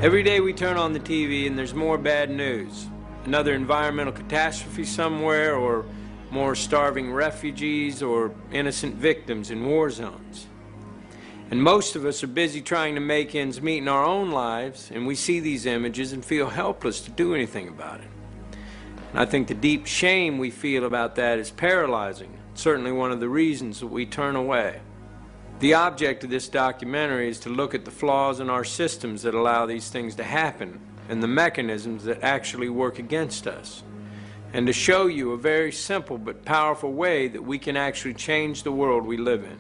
Every day we turn on the TV and there's more bad news. Another environmental catastrophe somewhere, or more starving refugees, or innocent victims in war zones. And most of us are busy trying to make ends meet in our own lives, and we see these images and feel helpless to do anything about it. And I think the deep shame we feel about that is paralyzing. It's certainly one of the reasons that we turn away. The object of this documentary is to look at the flaws in our systems that allow these things to happen, and the mechanisms that actually work against us, and to show you a very simple but powerful way that we can actually change the world we live in.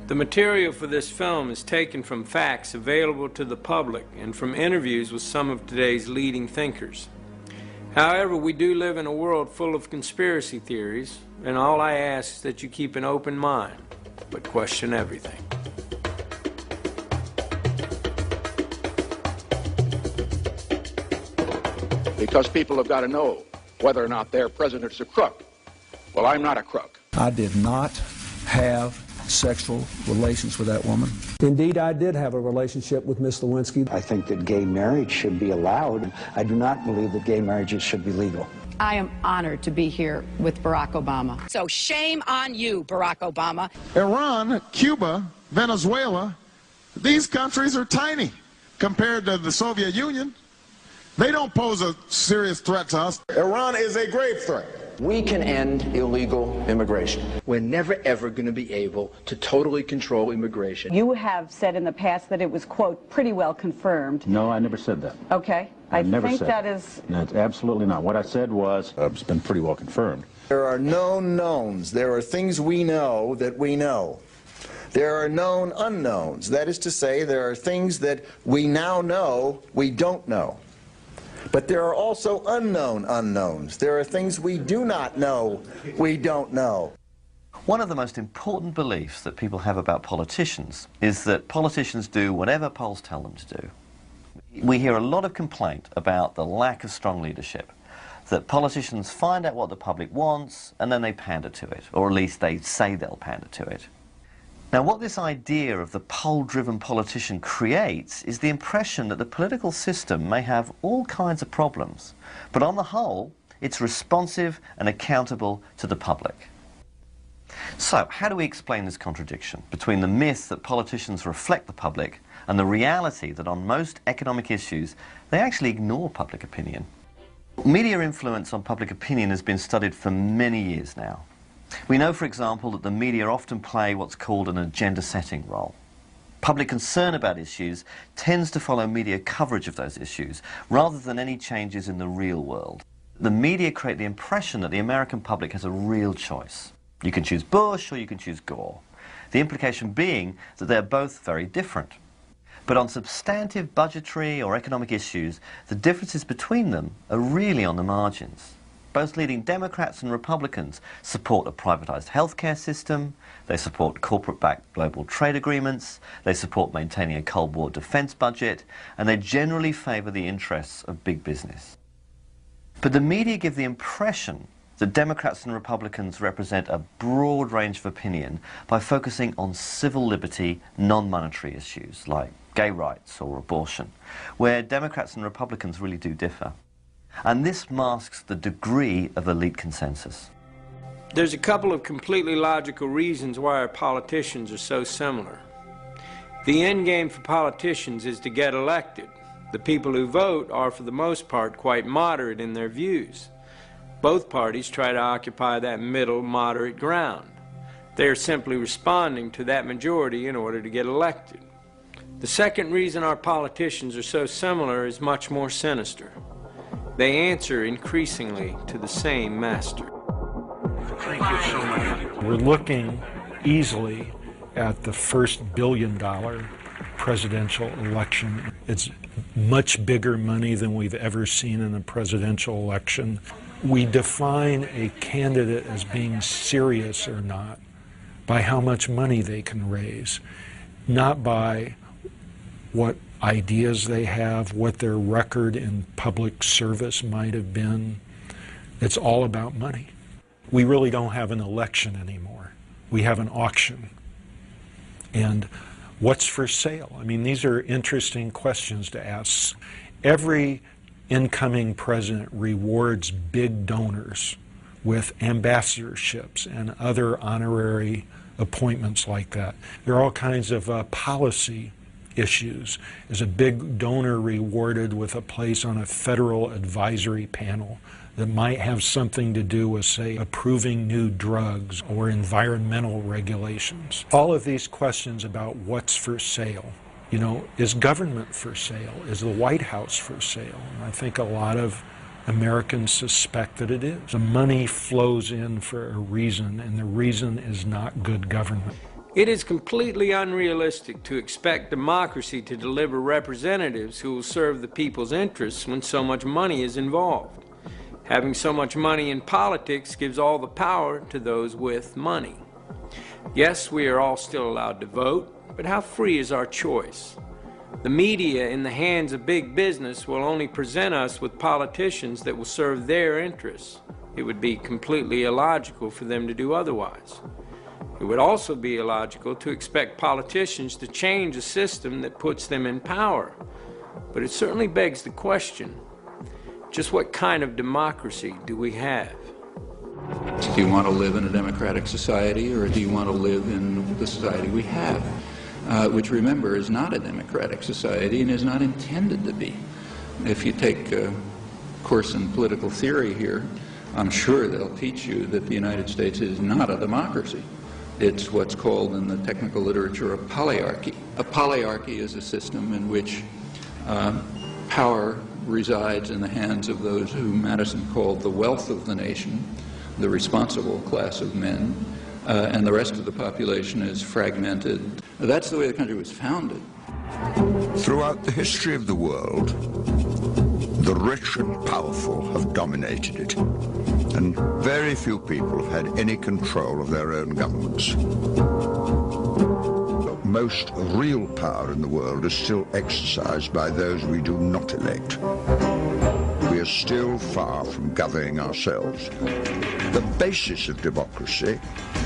The material for this film is taken from facts available to the public and from interviews with some of today's leading thinkers. However, we do live in a world full of conspiracy theories, and all I ask is that you keep an open mind, but question everything. Because people have got to know whether or not their president's a crook. Well, I'm not a crook. I did not have sexual relations with that woman. Indeed, I did have a relationship with Miss Lewinsky. I think that gay marriage should be allowed. I do not believe that gay marriages should be legal. I am honored to be here with Barack Obama. So shame on you, Barack Obama. Iran, Cuba, Venezuela, these countries are tiny compared to the Soviet Union. They don't pose a serious threat to us. Iran is a grave threat. We can end illegal immigration. We're never, ever going to be able to totally control immigration. You have said in the past that it was, quote, pretty well confirmed. No, I never said that. Okay. I never think said that is... No, it's absolutely not. What I said was, it's been pretty well confirmed. There are known knowns. There are things we know that we know. There are known unknowns. That is to say, there are things that we now know we don't know. But there are also unknown unknowns. There are things we do not know we don't know. One of the most important beliefs that people have about politicians is that politicians do whatever polls tell them to do. We hear a lot of complaint about the lack of strong leadership, that politicians find out what the public wants and then they pander to it, or at least they say they'll pander to it. Now, what this idea of the poll-driven politician creates is the impression that the political system may have all kinds of problems, but on the whole, it's responsive and accountable to the public. So, how do we explain this contradiction between the myth that politicians reflect the public and the reality that on most economic issues, they actually ignore public opinion? Media influence on public opinion has been studied for many years now. We know, for example, that the media often play what's called an agenda-setting role. Public concern about issues tends to follow media coverage of those issues, rather than any changes in the real world. The media create the impression that the American public has a real choice. You can choose Bush or you can choose Gore. The implication being that they're both very different. But on substantive budgetary or economic issues, the differences between them are really on the margins. Both leading Democrats and Republicans support a privatized healthcare system, they support corporate-backed global trade agreements, they support maintaining a Cold War defense budget, and they generally favor the interests of big business. But the media give the impression that Democrats and Republicans represent a broad range of opinion by focusing on civil liberty, non-monetary issues like gay rights or abortion, where Democrats and Republicans really do differ. And this masks the degree of elite consensus. There's a couple of completely logical reasons why our politicians are so similar. The end game for politicians is to get elected. The people who vote are, for the most part, quite moderate in their views. Both parties try to occupy that middle, moderate ground. They are simply responding to that majority in order to get elected. The second reason our politicians are so similar is much more sinister. They answer increasingly to the same master. Thank you so much. We're looking easily at the first billion-dollar presidential election. It's much bigger money than we've ever seen in a presidential election. We define a candidate as being serious or not by how much money they can raise, not by what ideas they have, what their record in public service might have been. It's all about money. We really don't have an election anymore. We have an auction. And What's for sale? I mean, these are interesting questions to ask. Every incoming president rewards big donors with ambassadorships and other honorary appointments like that. There are all kinds of policy issues. Is a big donor rewarded with a place on a federal advisory panel that might have something to do with, say, approving new drugs or environmental regulations? All of these questions about what's for sale. You know, is government for sale? Is the White House for sale? And I think a lot of Americans suspect that it is. The money flows in for a reason, and the reason is not good government. It is completely unrealistic to expect democracy to deliver representatives who will serve the people's interests when so much money is involved. Having so much money in politics gives all the power to those with money. Yes, we are all still allowed to vote, but how free is our choice? The media in the hands of big business will only present us with politicians that will serve their interests. It would be completely illogical for them to do otherwise. It would also be illogical to expect politicians to change a system that puts them in power. But it certainly begs the question, just what kind of democracy do we have? Do you want to live in a democratic society, or do you want to live in the society we have? Which, remember, is not a democratic society and is not intended to be. If you take a course in political theory here, I'm sure they'll teach you that the United States is not a democracy. It's what's called in the technical literature a polyarchy. A polyarchy is a system in which power resides in the hands of those who Madison called the wealth of the nation, the responsible class of men, and the rest of the population is fragmented. That's the way the country was founded. Throughout the history of the world, the rich and powerful have dominated it, and very few people have had any control of their own governments. Most real power in the world is still exercised by those we do not elect. We are still far from governing ourselves. The basis of democracy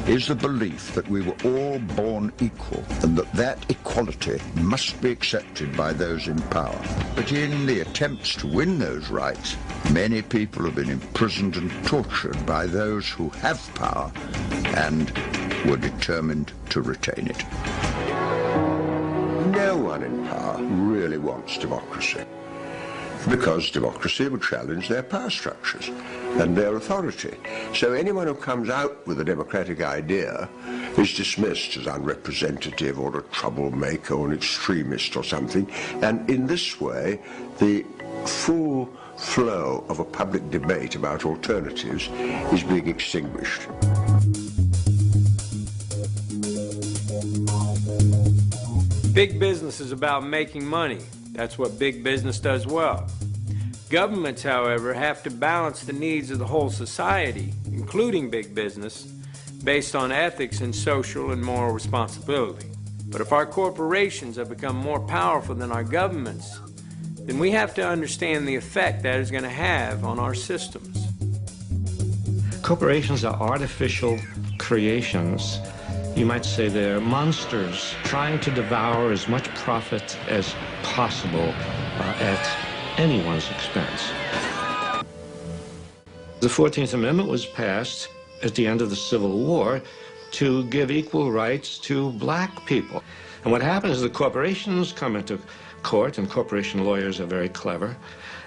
is the belief that we were all born equal and that equality must be accepted by those in power. But in the attempts to win those rights, many people have been imprisoned and tortured by those who have power and were determined to retain it. No one in power really wants democracy, because democracy would challenge their power structures and their authority. So anyone who comes out with a democratic idea is dismissed as unrepresentative or a troublemaker or an extremist or something. And in this way, the full flow of a public debate about alternatives is being extinguished. Big business is about making money. That's what big business does well. Governments, however, have to balance the needs of the whole society, including big business, based on ethics and social and moral responsibility. But if our corporations have become more powerful than our governments, then we have to understand the effect that is going to have on our systems. Corporations are artificial creations. You might say they're monsters trying to devour as much profit as possible at anyone's expense. The 14th Amendment was passed at the end of the Civil War to give equal rights to black people. And what happens is the corporations come into court, and corporation lawyers are very clever,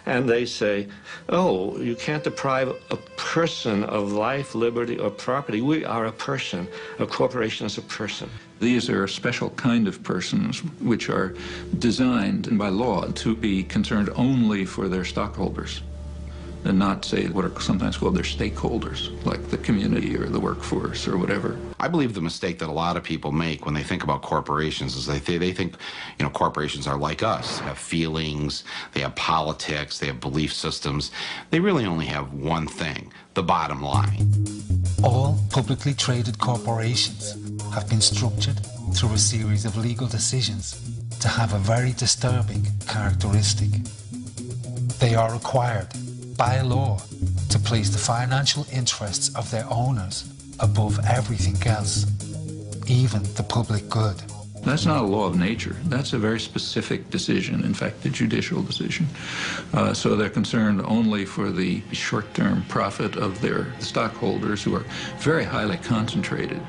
and they say, oh, you can't deprive a person of life, liberty, or property. We are a person. A corporation is a person. These are a special kind of persons which are designed by law to be concerned only for their stockholders and not, say, what are sometimes called their stakeholders, like the community or the workforce or whatever. I believe the mistake that a lot of people make when they think about corporations is they think, you know, corporations are like us. They have feelings, they have politics, they have belief systems. They really only have one thing, the bottom line. All publicly traded corporations have been structured through a series of legal decisions to have a very disturbing characteristic. They are required by law to place the financial interests of their owners above everything else, even the public good. That's not a law of nature. That's a very specific decision, in fact, a judicial decision. So they're concerned only for the short-term profit of their stockholders, who are very highly concentrated.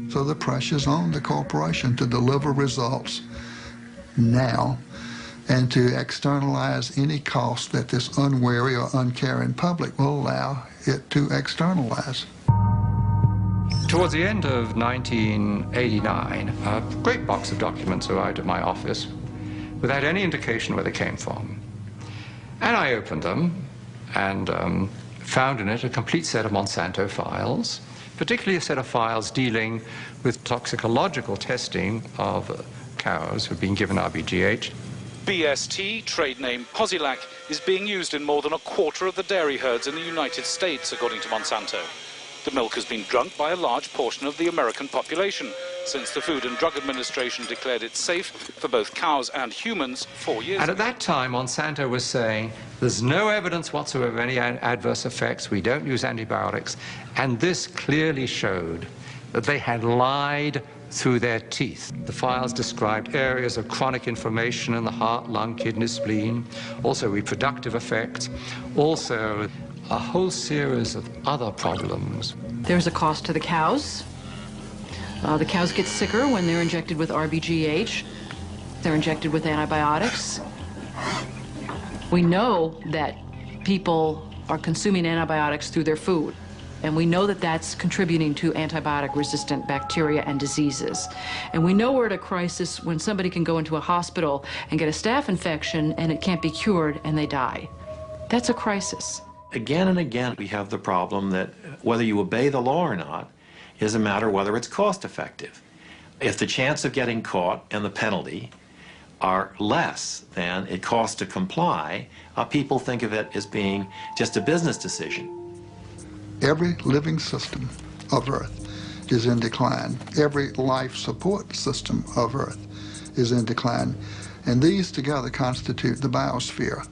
So the pressure's on the corporation to deliver results now and to externalize any cost that this unwary or uncaring public will allow it to externalize. Towards the end of 1989, a great box of documents arrived at my office without any indication where they came from. And I opened them and found in it a complete set of Monsanto files, particularly a set of files dealing with toxicological testing of cows who had been given RBGH. BST, trade name Posilac, is being used in more than a quarter of the dairy herds in the United States, according to Monsanto. The milk has been drunk by a large portion of the American population since the Food and Drug Administration declared it safe for both cows and humans 4 years ago. And at that time, Monsanto was saying, there's no evidence whatsoever of any adverse effects, we don't use antibiotics, and this clearly showed that they had lied through their teeth. The files described areas of chronic inflammation in the heart, lung, kidney, spleen, also reproductive effects, also a whole series of other problems. There's a cost to the cows. The cows get sicker when they're injected with RBGH. They're injected with antibiotics. We know that people are consuming antibiotics through their food, and we know that that's contributing to antibiotic-resistant bacteria and diseases. And we know we're at a crisis when somebody can go into a hospital and get a staph infection and it can't be cured and they die. That's a crisis. Again and again, we have the problem that whether you obey the law or not is a matter of whether it's cost effective. If the chance of getting caught and the penalty are less than it costs to comply, people think of it as being just a business decision. Every living system of Earth is in decline. Every life support system of Earth is in decline. And these together constitute the biosphere.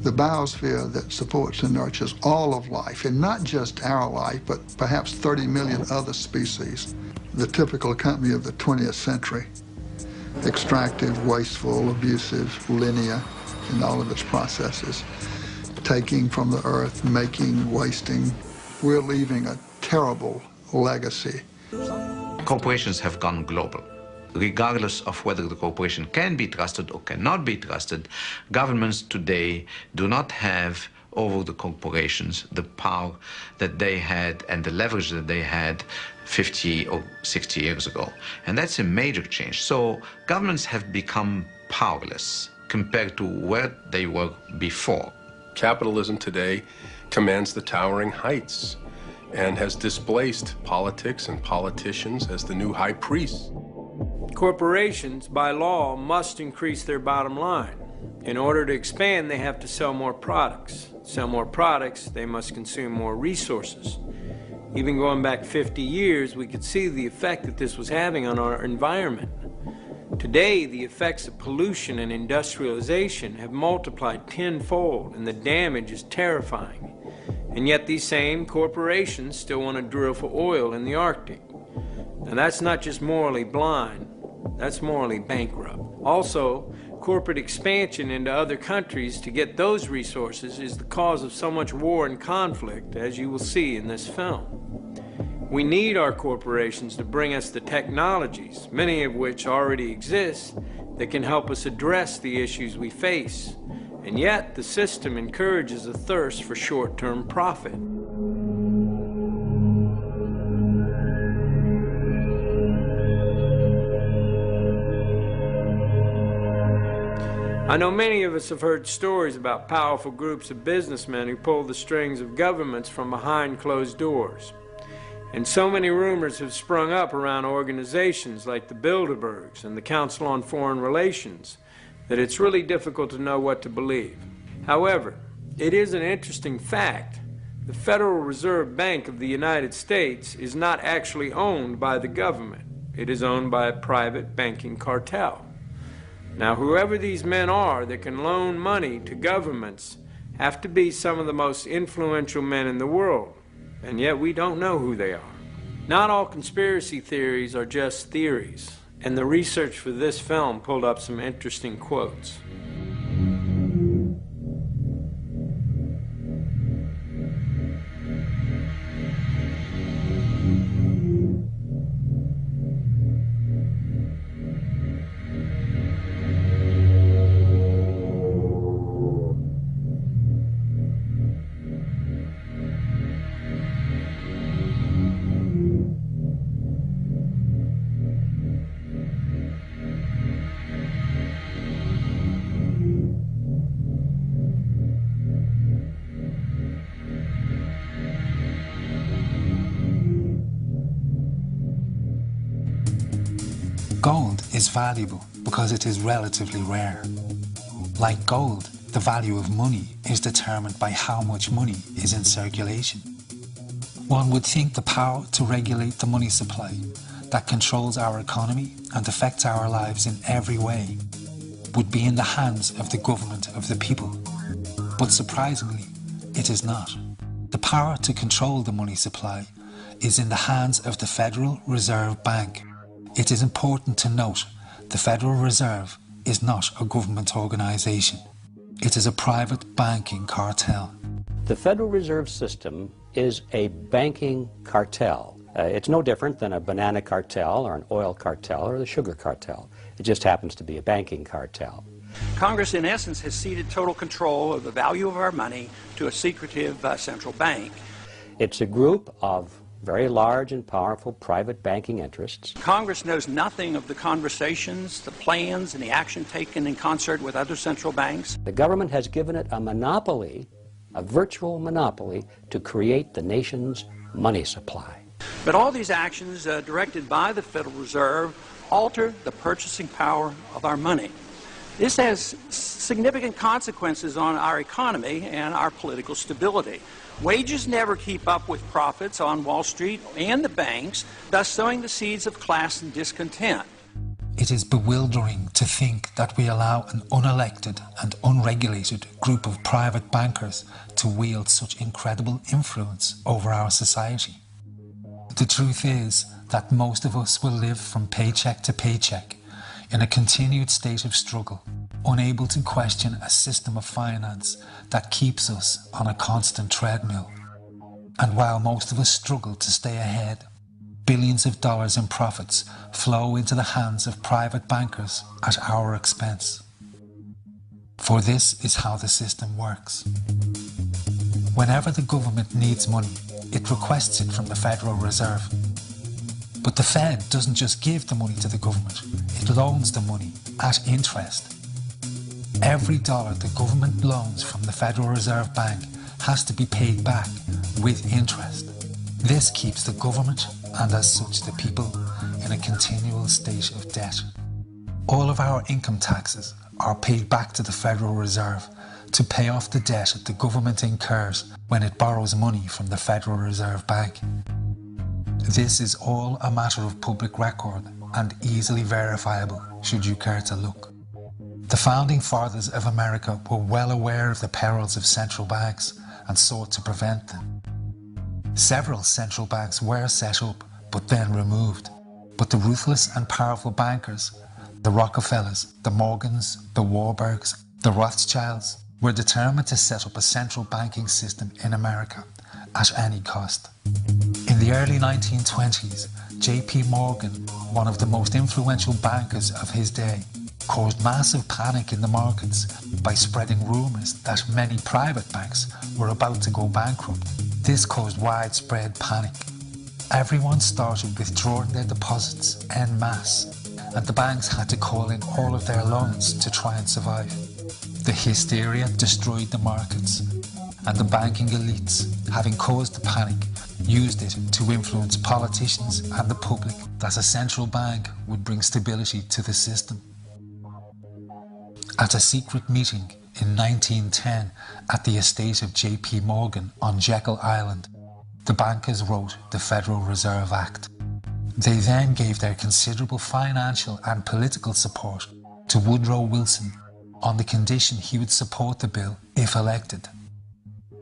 The biosphere that supports and nurtures all of life, and not just our life, but perhaps 30 million other species. The typical company of the 20th century. Extractive, wasteful, abusive, linear in all of its processes. Taking from the earth, making, wasting. We're leaving a terrible legacy. Corporations have gone global. Regardless of whether the corporation can be trusted or cannot be trusted, governments today do not have over the corporations the power that they had and the leverage that they had 50 or 60 years ago. And that's a major change. So governments have become powerless compared to where they were before. Capitalism today commands the towering heights and has displaced politics and politicians as the new high priests. Corporations, by law, must increase their bottom line. In order to expand, they have to sell more products. Sell more products, they must consume more resources. Even going back 50 years, we could see the effect that this was having on our environment. Today, the effects of pollution and industrialization have multiplied tenfold, and the damage is terrifying. And yet these same corporations still want to drill for oil in the Arctic. Now that's not just morally blind, that's morally bankrupt. Also, corporate expansion into other countries to get those resources is the cause of so much war and conflict, as you will see in this film. We need our corporations to bring us the technologies, many of which already exist, that can help us address the issues we face. And yet, the system encourages a thirst for short-term profit. I know many of us have heard stories about powerful groups of businessmen who pull the strings of governments from behind closed doors. And so many rumors have sprung up around organizations like the Bilderbergs and the Council on Foreign Relations that it's really difficult to know what to believe. However, it is an interesting fact. The Federal Reserve Bank of the United States is not actually owned by the government. It is owned by a private banking cartel. Now, whoever these men are that can loan money to governments have to be some of the most influential men in the world, and yet we don't know who they are. Not all conspiracy theories are just theories. And the research for this film pulled up some interesting quotes. Gold is valuable because it is relatively rare. Like gold, the value of money is determined by how much money is in circulation. One would think the power to regulate the money supply that controls our economy and affects our lives in every way would be in the hands of the government of the people. But surprisingly, it is not. The power to control the money supply is in the hands of the Federal Reserve Bank. It is important to note the Federal Reserve is not a government organisation. It is a private banking cartel. The Federal Reserve System is a banking cartel. It's no different than a banana cartel or an oil cartel or the sugar cartel. It just happens to be a banking cartel. Congress, in essence, has ceded total control of the value of our money to a secretive central bank. It's a group of very large and powerful private banking interests. Congress knows nothing of the conversations, the plans, and the action taken in concert with other central banks. The government has given it a monopoly, a virtual monopoly, to create the nation's money supply. But all these actions directed by the Federal Reserve alter the purchasing power of our money. This has significant consequences on our economy and our political stability. Wages never keep up with profits on Wall Street and the banks, thus sowing the seeds of class and discontent. It is bewildering to think that we allow an unelected and unregulated group of private bankers to wield such incredible influence over our society. The truth is that most of us will live from paycheck to paycheck in a continued state of struggle, unable to question a system of finance that keeps us on a constant treadmill. And while most of us struggle to stay ahead, billions of dollars in profits flow into the hands of private bankers at our expense. For this is how the system works. Whenever the government needs money, it requests it from the Federal Reserve. But the Fed doesn't just give the money to the government, it loans the money at interest. Every dollar the government loans from the Federal Reserve Bank has to be paid back with interest. This keeps the government, and as such the people, in a continual state of debt. All of our income taxes are paid back to the Federal Reserve to pay off the debt the government incurs when it borrows money from the Federal Reserve Bank. This is all a matter of public record and easily verifiable should you care to look. The founding fathers of America were well aware of the perils of central banks and sought to prevent them. Several central banks were set up but then removed, but the ruthless and powerful bankers, the Rockefellers, the Morgans, the Warburgs, the Rothschilds, were determined to set up a central banking system in America at any cost. In the early 1920s, J.P. Morgan, one of the most influential bankers of his day, caused massive panic in the markets by spreading rumours that many private banks were about to go bankrupt. This caused widespread panic. Everyone started withdrawing their deposits en masse, and the banks had to call in all of their loans to try and survive. The hysteria destroyed the markets, and the banking elites, having caused the panic, used it to influence politicians and the public that a central bank would bring stability to the system. At a secret meeting in 1910 at the estate of J.P. Morgan on Jekyll Island, the bankers wrote the Federal Reserve Act. They then gave their considerable financial and political support to Woodrow Wilson on the condition he would support the bill if elected.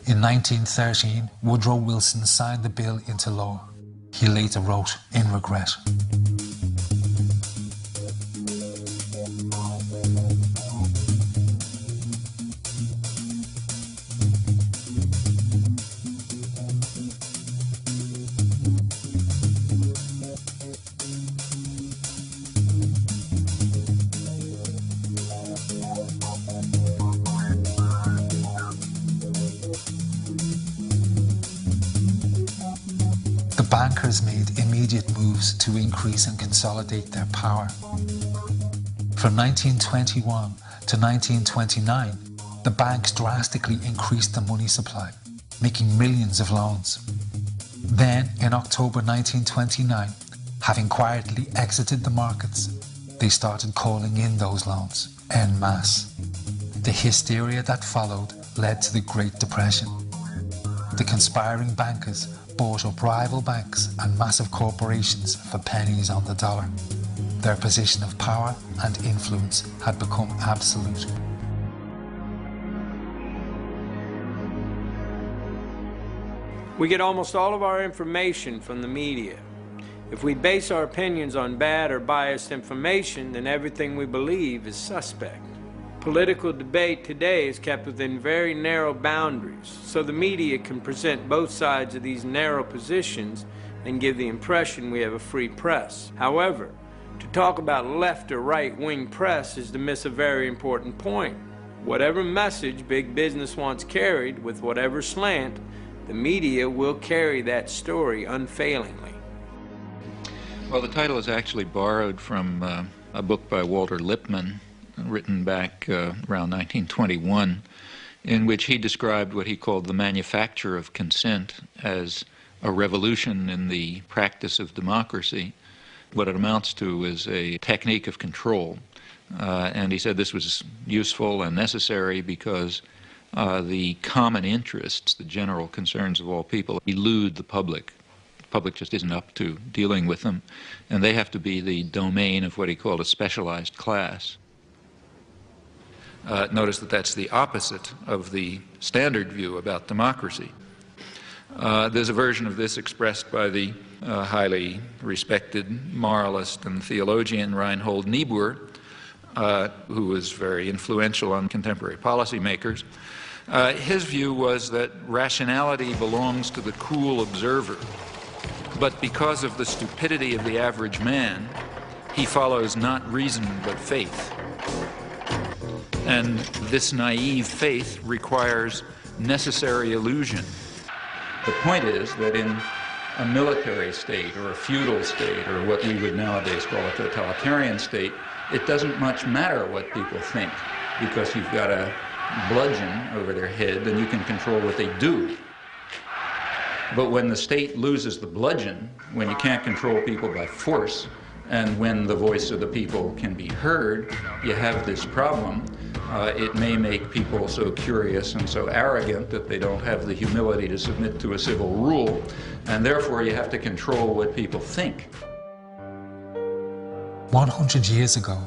In 1913, Woodrow Wilson signed the bill into law. He later wrote in regret. bankers made immediate moves to increase and consolidate their power. From 1921 to 1929, the banks drastically increased the money supply, making millions of loans. Then, in October 1929, having quietly exited the markets, they started calling in those loans en masse. The hysteria that followed led to the Great Depression. The conspiring bankers bought up rival banks and massive corporations for pennies on the dollar. Their position of power and influence had become absolute. We get almost all of our information from the media. If we base our opinions on bad or biased information, then everything we believe is suspect. Political debate today is kept within very narrow boundaries, so the media can present both sides of these narrow positions and give the impression we have a free press. However, to talk about left or right-wing press is to miss a very important point. Whatever message big business wants carried, with whatever slant, the media will carry that story unfailingly. Well, the title is actually borrowed from a book by Walter Lippmann, written back around 1921, in which he described what he called the manufacture of consent as a revolution in the practice of democracy. What it amounts to is a technique of control. And he said this was useful and necessary because the common interests, the general concerns of all people, elude the public. The public just isn't up to dealing with them, and they have to be the domain of what he called a specialized class. Notice that that's the opposite of the standard view about democracy. There's a version of this expressed by the highly respected moralist and theologian Reinhold Niebuhr, who was very influential on contemporary policymakers. His view was that rationality belongs to the cool observer, but because of the stupidity of the average man, he follows not reason but faith. And this naive faith requires necessary illusion. The point is that in a military state or a feudal state or what we would nowadays call a totalitarian state, it doesn't much matter what people think because you've got a bludgeon over their head and you can control what they do. But when the state loses the bludgeon, when you can't control people by force, and when the voice of the people can be heard, you have this problem. It may make people so curious and so arrogant that they don't have the humility to submit to a civil rule, and therefore you have to control what people think. 100 years ago,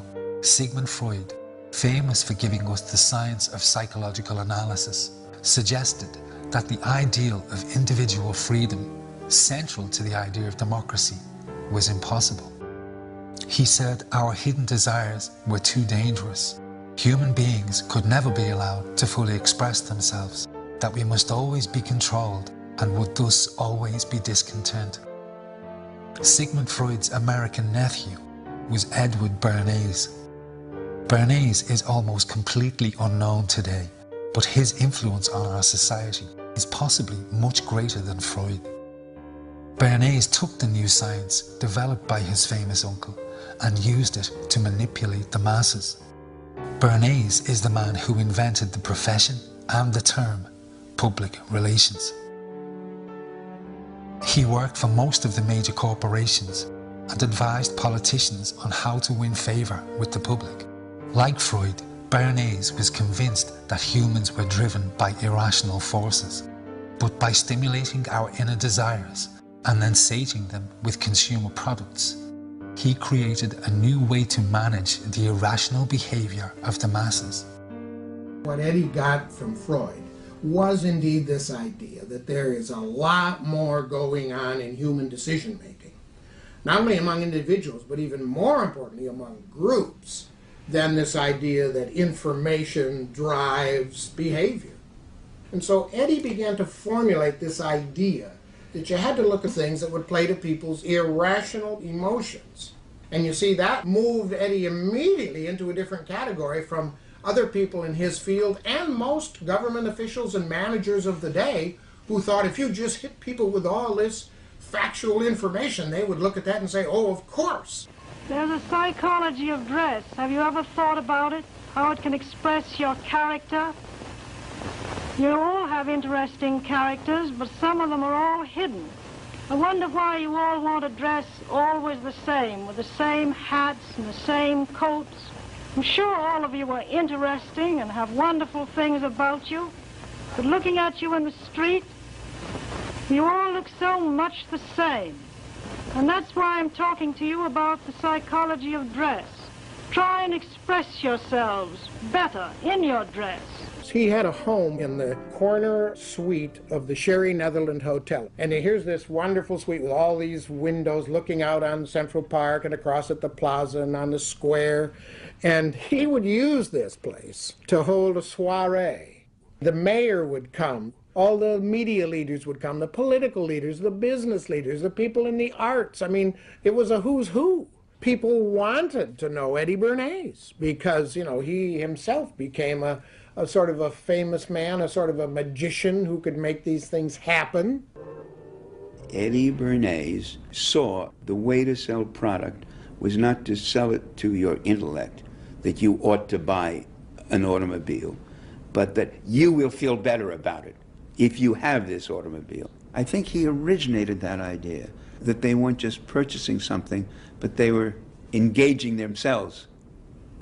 Sigmund Freud, famous for giving us the science of psychological analysis, suggested that the ideal of individual freedom, central to the idea of democracy, was impossible. He said our hidden desires were too dangerous. Human beings could never be allowed to fully express themselves, that we must always be controlled and would thus always be discontent. Sigmund Freud's American nephew was Edward Bernays. Bernays is almost completely unknown today, but his influence on our society is possibly much greater than Freud. Bernays took the new science developed by his famous uncle and used it to manipulate the masses. Bernays is the man who invented the profession and the term public relations. He worked for most of the major corporations and advised politicians on how to win favour with the public. Like Freud, Bernays was convinced that humans were driven by irrational forces, but by stimulating our inner desires and then sating them with consumer products, he created a new way to manage the irrational behaviour of the masses. What Eddie got from Freud was indeed this idea that there is a lot more going on in human decision-making, not only among individuals, but even more importantly among groups, than this idea that information drives behavior. And so Eddie began to formulate this idea that you had to look at things that would play to people's irrational emotions. And you see, that moved Eddie immediately into a different category from other people in his field and most government officials and managers of the day who thought if you just hit people with all this factual information, they would look at that and say, oh, of course. There's a psychology of dress. Have you ever thought about it? How it can express your character? You all have interesting characters, but some of them are all hidden. I wonder why you all want to dress always the same, with the same hats and the same coats. I'm sure all of you are interesting and have wonderful things about you, but looking at you in the street, you all look so much the same. And that's why I'm talking to you about the psychology of dress. Try and express yourselves better in your dress. He had a home in the corner suite of the Sherry Netherland Hotel. And here's this wonderful suite with all these windows looking out on Central Park and across at the plaza and on the square. And he would use this place to hold a soiree. The mayor would come. All the media leaders would come, the political leaders, the business leaders, the people in the arts. I mean, it was a who's who. People wanted to know Eddie Bernays because, you know, he himself became a sort of a famous man, a sort of a magician who could make these things happen. Eddie Bernays saw the way to sell product was not to sell it to your intellect, that you ought to buy an automobile, but that you will feel better about it if you have this automobile. I think he originated that idea, that they weren't just purchasing something, but they were engaging themselves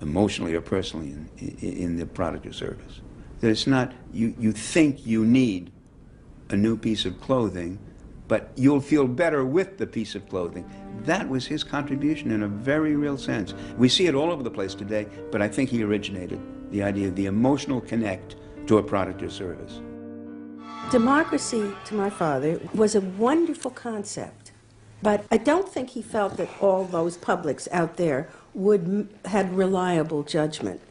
emotionally or personally in the product or service. That it's not, you think you need a new piece of clothing, but you'll feel better with the piece of clothing. That was his contribution in a very real sense. We see it all over the place today, but I think he originated the idea of the emotional connect to a product or service. Democracy, to my father, was a wonderful concept, but I don't think he felt that all those publics out there had reliable judgment,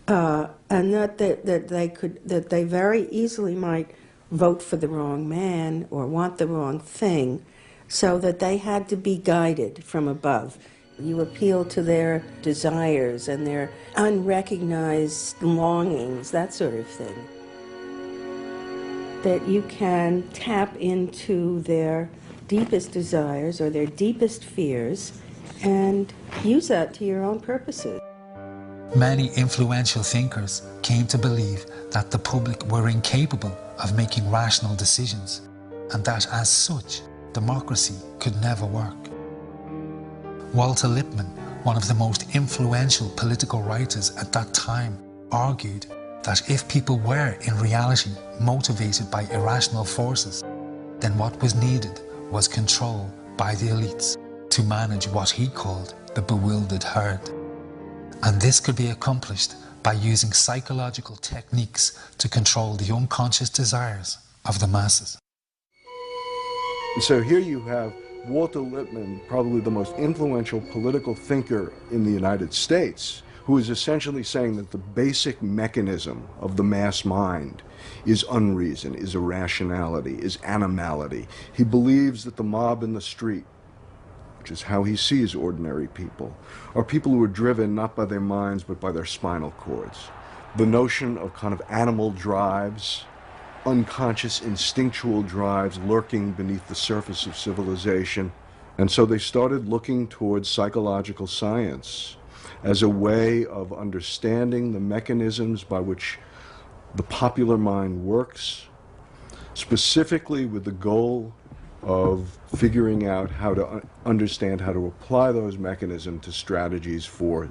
and that they very easily might vote for the wrong man or want the wrong thing, so that they had to be guided from above. You appeal to their desires and their unrecognized longings, that sort of thing. That you can tap into their deepest desires or their deepest fears and use that to your own purposes. Many influential thinkers came to believe that the public were incapable of making rational decisions, and that as such, democracy could never work. Walter Lippmann, one of the most influential political writers at that time, argued that if people were in reality motivated by irrational forces, then what was needed was control by the elites to manage what he called the bewildered herd. And this could be accomplished by using psychological techniques to control the unconscious desires of the masses. So here you have Walter Lippmann, probably the most influential political thinker in the United States, who is essentially saying that the basic mechanism of the mass mind is unreason, is irrationality, is animality. He believes that the mob in the street, which is how he sees ordinary people, are people who are driven not by their minds but by their spinal cords. The notion of kind of animal drives, unconscious instinctual drives lurking beneath the surface of civilization. And so they started looking towards psychological science as a way of understanding the mechanisms by which the popular mind works, specifically with the goal of figuring out how to understand how to apply those mechanisms to strategies for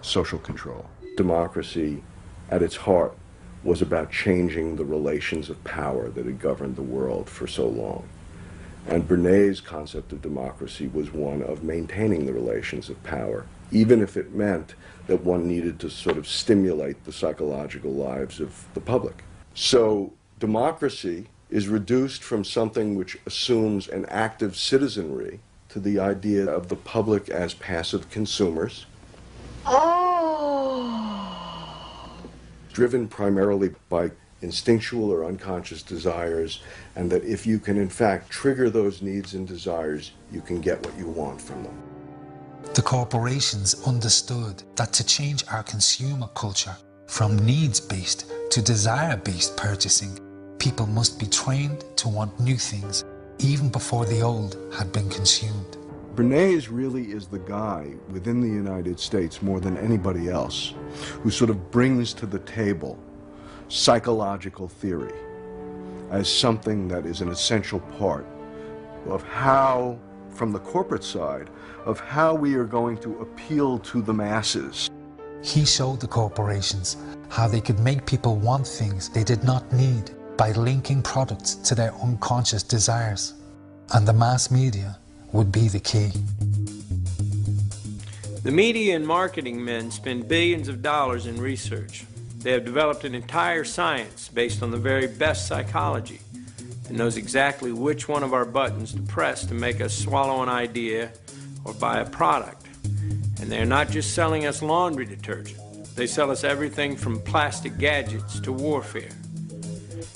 social control. Democracy, at its heart, was about changing the relations of power that had governed the world for so long. And Bernays' concept of democracy was one of maintaining the relations of power, even if it meant that one needed to sort of stimulate the psychological lives of the public. So democracy is reduced from something which assumes an active citizenry to the idea of the public as passive consumers. Driven primarily by instinctual or unconscious desires, and that if you can in fact trigger those needs and desires, you can get what you want from them. The corporations understood that to change our consumer culture from needs-based to desire-based purchasing, people must be trained to want new things even before the old had been consumed. Bernays really is the guy within the United States more than anybody else who sort of brings to the table psychological theory as something that is an essential part of how, from the corporate side, of how we are going to appeal to the masses. He showed the corporations how they could make people want things they did not need by linking products to their unconscious desires. And the mass media would be the key. The media and marketing men spend billions of dollars in research. They have developed an entire science based on the very best psychology that knows exactly which one of our buttons to press to make us swallow an idea or buy a product. And they're not just selling us laundry detergent. They sell us everything from plastic gadgets to warfare.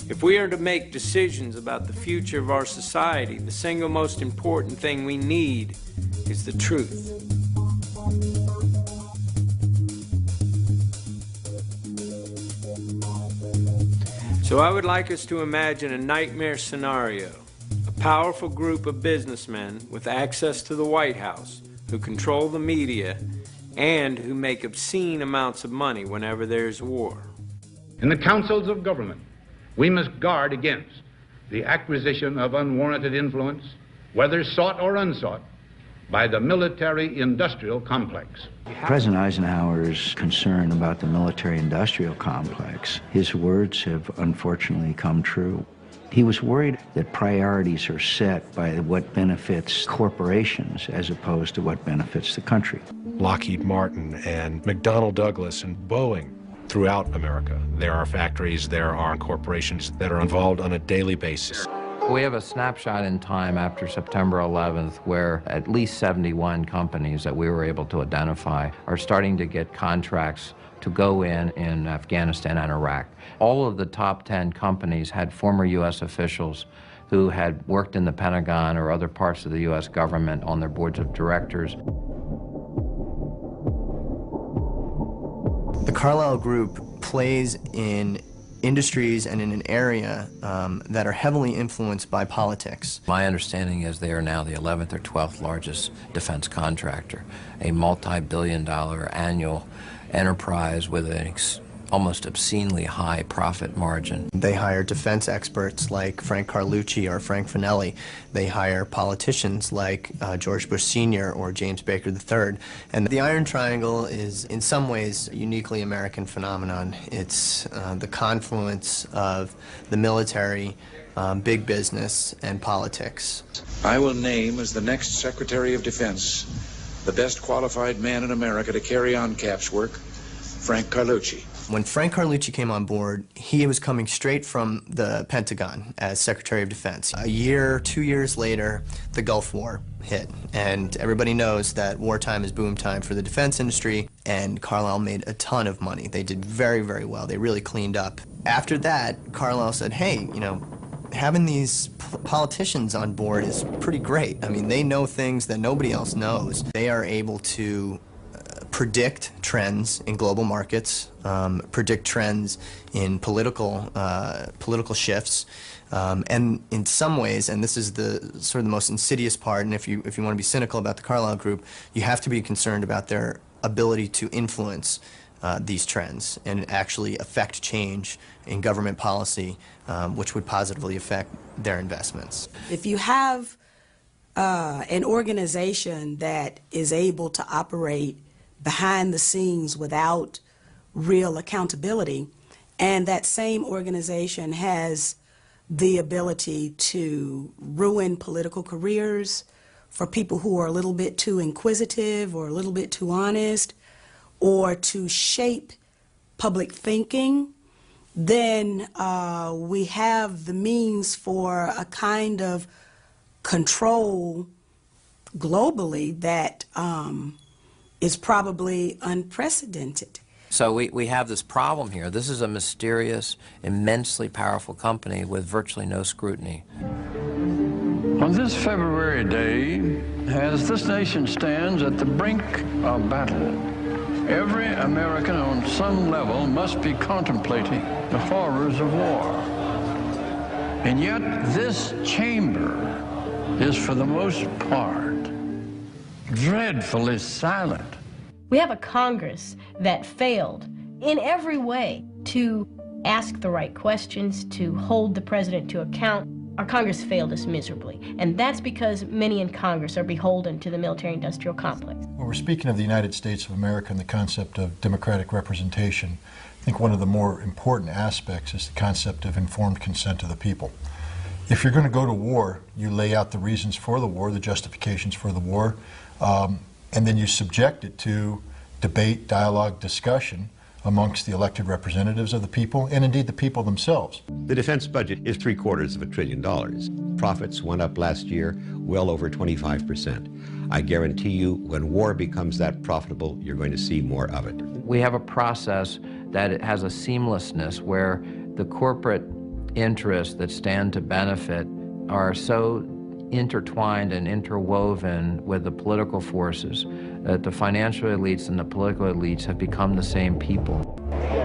If we are to make decisions about the future of our society, the single most important thing we need is the truth. So I would like us to imagine a nightmare scenario. A powerful group of businessmen with access to the White House who control the media and who make obscene amounts of money whenever there's war. In the councils of government, we must guard against the acquisition of unwarranted influence, whether sought or unsought, by the military-industrial complex. President Eisenhower's concern about the military-industrial complex, his words have unfortunately come true. He was worried that priorities are set by what benefits corporations as opposed to what benefits the country. Lockheed Martin and McDonnell Douglas and Boeing throughout America. There are factories, there are corporations that are involved on a daily basis. We have a snapshot in time after September 11th where at least 71 companies that we were able to identify are starting to get contracts to go in Afghanistan and Iraq. All of the top 10 companies had former U.S. officials who had worked in the Pentagon or other parts of the U.S. government on their boards of directors. The Carlyle Group plays in industries and in an area that are heavily influenced by politics. My understanding is they are now the 11th or 12th largest defense contractor, a multi-billion-dollar annual enterprise with an almost obscenely high profit margin. They hire defense experts like Frank Carlucci or Frank Finelli. They hire politicians like George Bush Sr. or James Baker III. And the Iron Triangle is in some ways a uniquely American phenomenon. It's the confluence of the military, big business, and politics. I will name as the next Secretary of Defense the best qualified man in America to carry on CAP's work, Frank Carlucci. When Frank Carlucci came on board, he was coming straight from the Pentagon as Secretary of Defense. A year, 2 years later, the Gulf War hit, and everybody knows that wartime is boom time for the defense industry, and Carlyle made a ton of money. They did very, very well. They really cleaned up. After that, Carlyle said, hey, you know, having these politicians on board is pretty great. I mean, they know things that nobody else knows. They are able to predict trends in global markets, predict trends in political shifts, and in some ways, and this is the sort of the most insidious part, and if you want to be cynical about the Carlyle Group, you have to be concerned about their ability to influence these trends and actually affect change in government policy, which would positively affect their investments. If you have an organization that is able to operate behind the scenes without real accountability, and that same organization has the ability to ruin political careers for people who are a little bit too inquisitive or a little bit too honest, or to shape public thinking, then we have the means for a kind of control globally that is probably unprecedented. So we have this problem here. This is a mysterious, immensely powerful company with virtually no scrutiny. On this February day, as this nation stands at the brink of battle, every American on some level must be contemplating the horrors of war. And yet this chamber is for the most part dreadfully silent. We have a Congress that failed in every way to ask the right questions, to hold the president to account. Our Congress failed us miserably, and that's because many in Congress are beholden to the military-industrial complex. When we're speaking of the United States of America and the concept of democratic representation, I think one of the more important aspects is the concept of informed consent of the people. If you're going to go to war, you lay out the reasons for the war, the justifications for the war, and then you subject it to debate, dialogue, discussion amongst the elected representatives of the people and indeed the people themselves. The defense budget is $750 billion. Profits went up last year well over 25%. I guarantee you when war becomes that profitable, you're going to see more of it. We have a process that it has a seamlessness where the corporate interests that stand to benefit are so intertwined and interwoven with the political forces that the financial elites and the political elites have become the same people.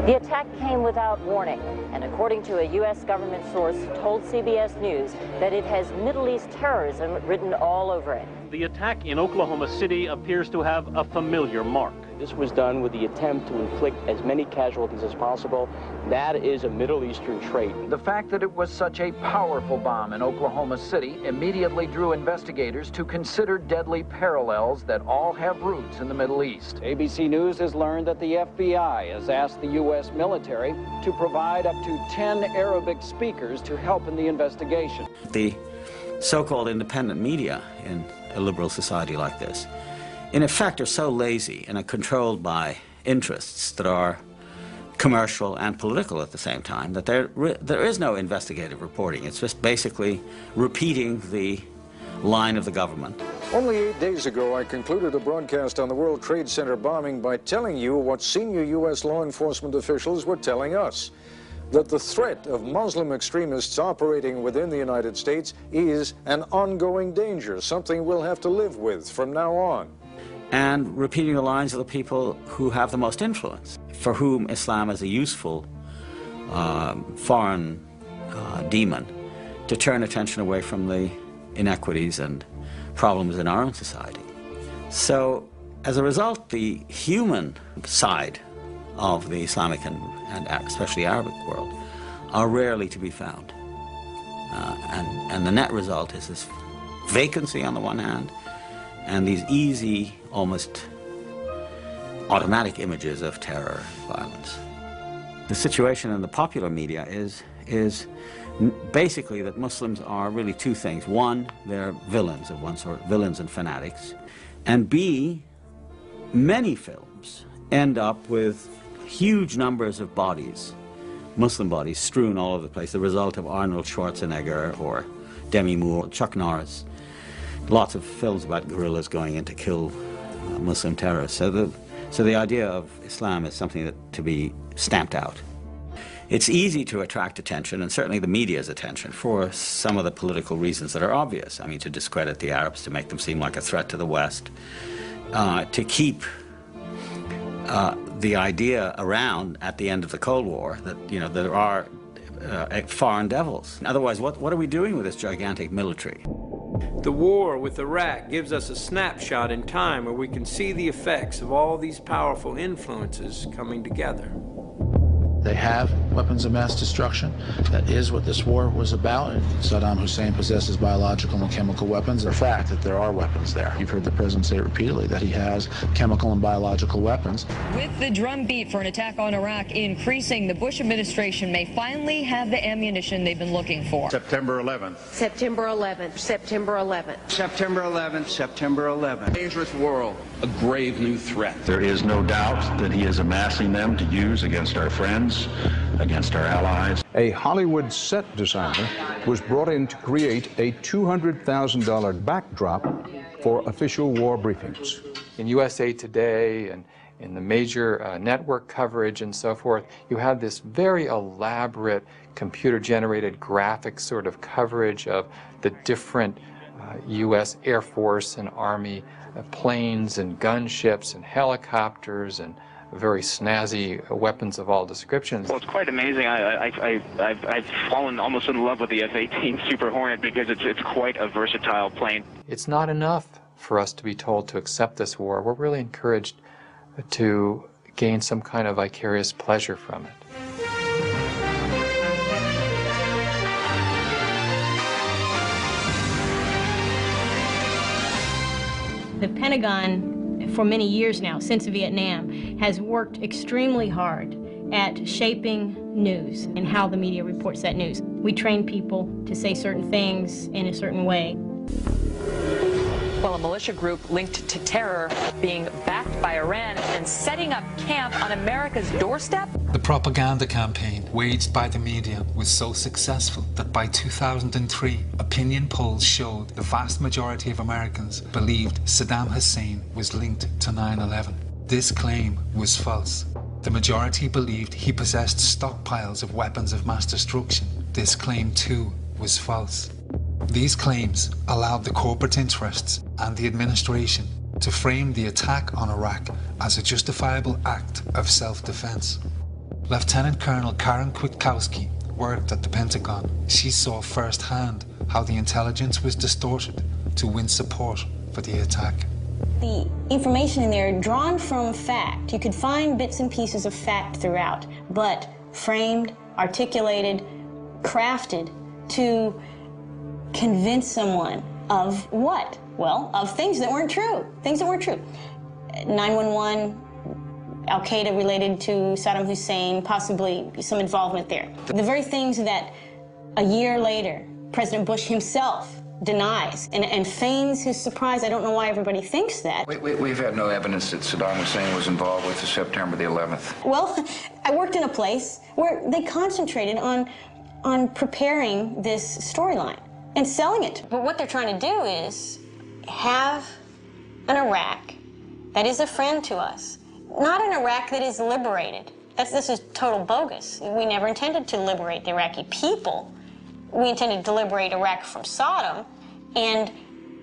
The attack came without warning, and according to a U.S. government source told CBS News that it has Middle East terrorism written all over it. The attack in Oklahoma City appears to have a familiar mark. This was done with the attempt to inflict as many casualties as possible. That is a Middle Eastern trait. The fact that it was such a powerful bomb in Oklahoma City immediately drew investigators to consider deadly parallels that all have roots in the Middle East. ABC News has learned that the FBI has asked the U.S. military to provide up to 10 Arabic speakers to help in the investigation. The so-called independent media in a liberal society like this, in effect, are so lazy and are controlled by interests that are commercial and political at the same time that there is no investigative reporting. It's just basically repeating the line of the government. Only 8 days ago, I concluded a broadcast on the World Trade Center bombing by telling you what senior U.S. law enforcement officials were telling us, that the threat of Muslim extremists operating within the United States is an ongoing danger, something we'll have to live with from now on. And repeating the lines of the people who have the most influence, for whom Islam is a useful foreign demon to turn attention away from the inequities and problems in our own society. So, as a result, the human side of the Islamic and especially Arabic world are rarely to be found. And the net result is this vacancy on the one hand, and these easy, almost automatic images of terror and violence. The situation in the popular media is basically that Muslims are really two things. One, they're villains of one sort, villains and fanatics. And B, many films end up with huge numbers of bodies, Muslim bodies, strewn all over the place, the result of Arnold Schwarzenegger or Demi Moore, Chuck Norris. Lots of films about guerrillas going in to kill Muslim terrorists. So the idea of Islam is something to be stamped out. It's easy to attract attention, and certainly the media's attention, for some of the political reasons that are obvious. I mean, to discredit the Arabs, to make them seem like a threat to the West, to keep the idea around at the end of the Cold War that, you know, there are foreign devils. Otherwise, what are we doing with this gigantic military? The war with Iraq gives us a snapshot in time where we can see the effects of all these powerful influences coming together. They have weapons of mass destruction. That is what this war was about. Saddam Hussein possesses biological and chemical weapons. The fact that there are weapons there. You've heard the president say repeatedly that he has chemical and biological weapons. With the drumbeat for an attack on Iraq increasing, the Bush administration may finally have the ammunition they've been looking for. September 11th. September 11th. September 11th. September 11th. September 11th. Dangerous world. A grave new threat. There is no doubt that he is amassing them to use against our friends, against our allies. A Hollywood set designer was brought in to create a $200,000 backdrop for official war briefings. In USA Today and in the major network coverage and so forth, you have this very elaborate computer-generated graphic sort of coverage of the different U.S. Air Force and Army planes and gunships and helicopters and very snazzy weapons of all descriptions. Well, it's quite amazing. I've fallen almost in love with the F-18 Super Hornet because it's quite a versatile plane. It's not enough for us to be told to accept this war. We're really encouraged to gain some kind of vicarious pleasure from it. The Pentagon, for many years now, since Vietnam, has worked extremely hard at shaping news and how the media reports that news. We train people to say certain things in a certain way. Well, a militia group linked to terror being backed by Iran and setting up camp on America's doorstep? The propaganda campaign waged by the media was so successful that by 2003, opinion polls showed the vast majority of Americans believed Saddam Hussein was linked to 9/11. This claim was false. The majority believed he possessed stockpiles of weapons of mass destruction. This claim, too, was false. These claims allowed the corporate interests and the administration to frame the attack on Iraq as a justifiable act of self-defense. Lieutenant Colonel Karen Kwiatkowski worked at the Pentagon. She saw firsthand how the intelligence was distorted to win support for the attack. The information in there drawn from fact, you could find bits and pieces of fact throughout, but framed, articulated, crafted to convince someone of what? Well, of things that weren't true. Things that weren't true. 911, Al-Qaeda related to Saddam Hussein, possibly some involvement there. The very things that a year later, President Bush himself denies and feigns his surprise. I don't know why everybody thinks that. We've had no evidence that Saddam Hussein was involved with the September the 11th. Well, I worked in a place where they concentrated on preparing this storyline and selling it. But what they're trying to do is have an Iraq that is a friend to us, not an Iraq that is liberated. This is total bogus. We never intended to liberate the Iraqi people. We intended to liberate Iraq from Saddam and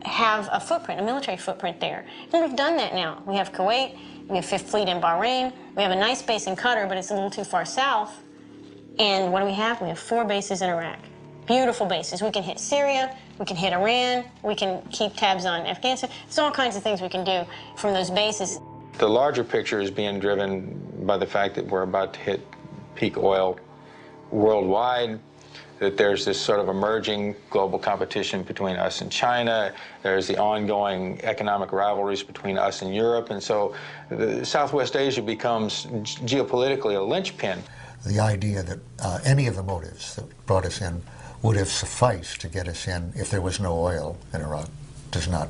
have a footprint, a military footprint there. And we've done that now. We have Kuwait, we have Fifth Fleet in Bahrain, we have a nice base in Qatar, but it's a little too far south. And what do we have? We have 4 bases in Iraq. Beautiful bases. We can hit Syria, we can hit Iran, we can keep tabs on Afghanistan. There's all kinds of things we can do from those bases. The larger picture is being driven by the fact that we're about to hit peak oil worldwide, that there's this sort of emerging global competition between us and China. There's the ongoing economic rivalries between us and Europe. And so Southwest Asia becomes geopolitically a linchpin. The idea that any of the motives that brought us in would have sufficed to get us in if there was no oil in Iraq does not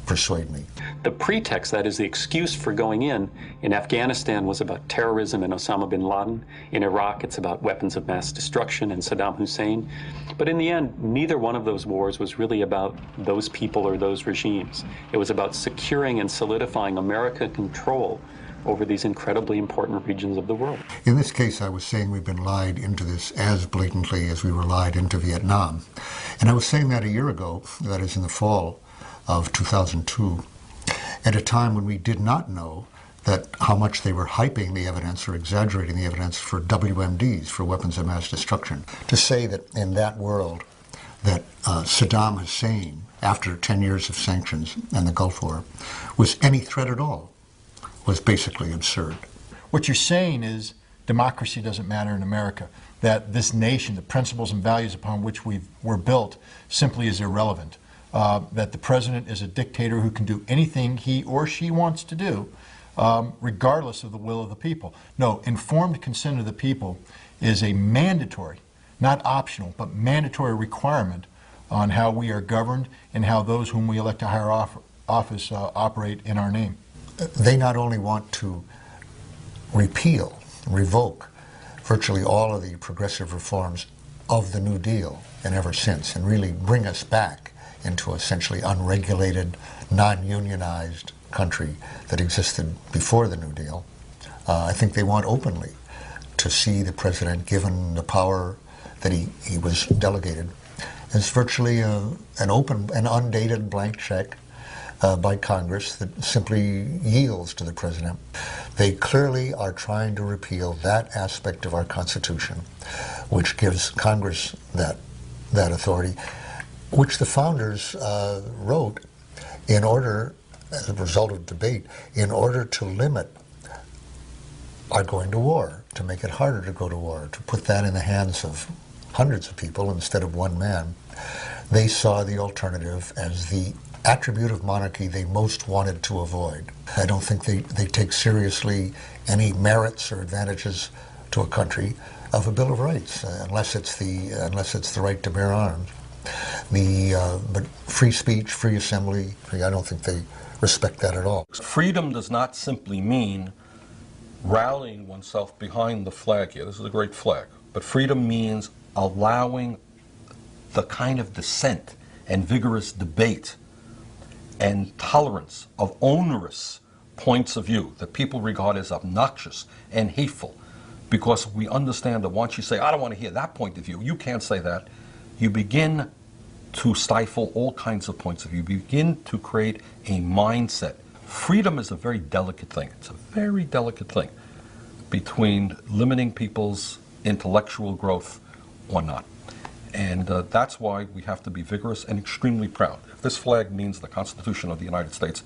persuade me. The pretext, that is the excuse for going in Afghanistan was about terrorism and Osama bin Laden. In Iraq, it's about weapons of mass destruction and Saddam Hussein. But in the end, neither one of those wars was really about those people or those regimes. It was about securing and solidifying American control over these incredibly important regions of the world. In this case, I was saying we've been lied into this as blatantly as we were lied into Vietnam. And I was saying that a year ago, that is in the fall of 2002, at a time when we did not know that how much they were hyping the evidence or exaggerating the evidence for WMDs, for weapons of mass destruction. To say that in that world that Saddam Hussein, after 10 years of sanctions and the Gulf War, was any threat at all was basically absurd. What you're saying is democracy doesn't matter in America, that this nation, the principles and values upon which we're built, simply is irrelevant, that the president is a dictator who can do anything he or she wants to do, regardless of the will of the people. No, informed consent of the people is a mandatory, not optional, but mandatory requirement on how we are governed and how those whom we elect to higher office operate in our name. They not only want to repeal, revoke virtually all of the progressive reforms of the New Deal and ever since, and really bring us back into essentially unregulated, non-unionized country that existed before the New Deal. I think they want openly to see the president given the power that he was delegated as virtually an open and undated blank check by Congress that simply yields to the president. They clearly are trying to repeal that aspect of our Constitution, which gives Congress that authority, which the founders wrote in order, as a result of debate, in order to limit our going to war, to make it harder to go to war, to put that in the hands of hundreds of people instead of one man. They saw the alternative as the attribute of monarchy they most wanted to avoid. I don't think they take seriously any merits or advantages to a country of a Bill of Rights, unless it's the right to bear arms. But free speech, free assembly, I don't think they respect that at all. Freedom does not simply mean rallying oneself behind the flag here. This is a great flag. But freedom means allowing the kind of dissent and vigorous debate and tolerance of onerous points of view that people regard as obnoxious and hateful, because we understand that once you say, I don't want to hear that point of view, you can't say that, you begin to stifle all kinds of points of view. You begin to create a mindset. Freedom is a very delicate thing. It's a very delicate thing between limiting people's intellectual growth or not. And that's why we have to be vigorous and extremely proud. If this flag means the Constitution of the United States,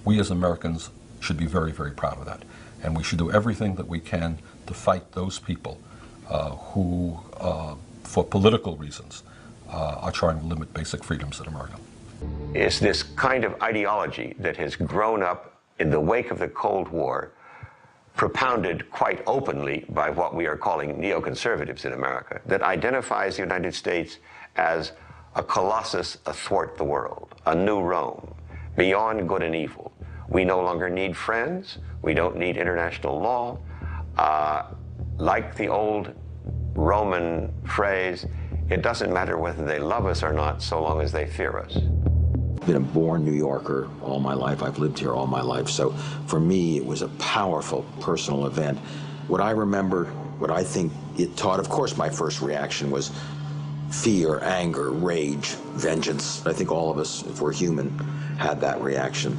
we as Americans should be very, very proud of that. And we should do everything that we can to fight those people who, for political reasons, are trying to limit basic freedoms in America. It's this kind of ideology that has grown up in the wake of the Cold War, propounded quite openly by what we are calling neoconservatives in America, that identifies the United States as a colossus athwart the world, a new Rome, beyond good and evil. We no longer need friends. We don't need international law. Like the old Roman phrase, it doesn't matter whether they love us or not, so long as they fear us. I've been a born New Yorker all my life. I've lived here all my life. So for me, it was a powerful personal event. What I remember, what I think it taught, of course, my first reaction was fear, anger, rage, vengeance. I think all of us, if we're human, had that reaction.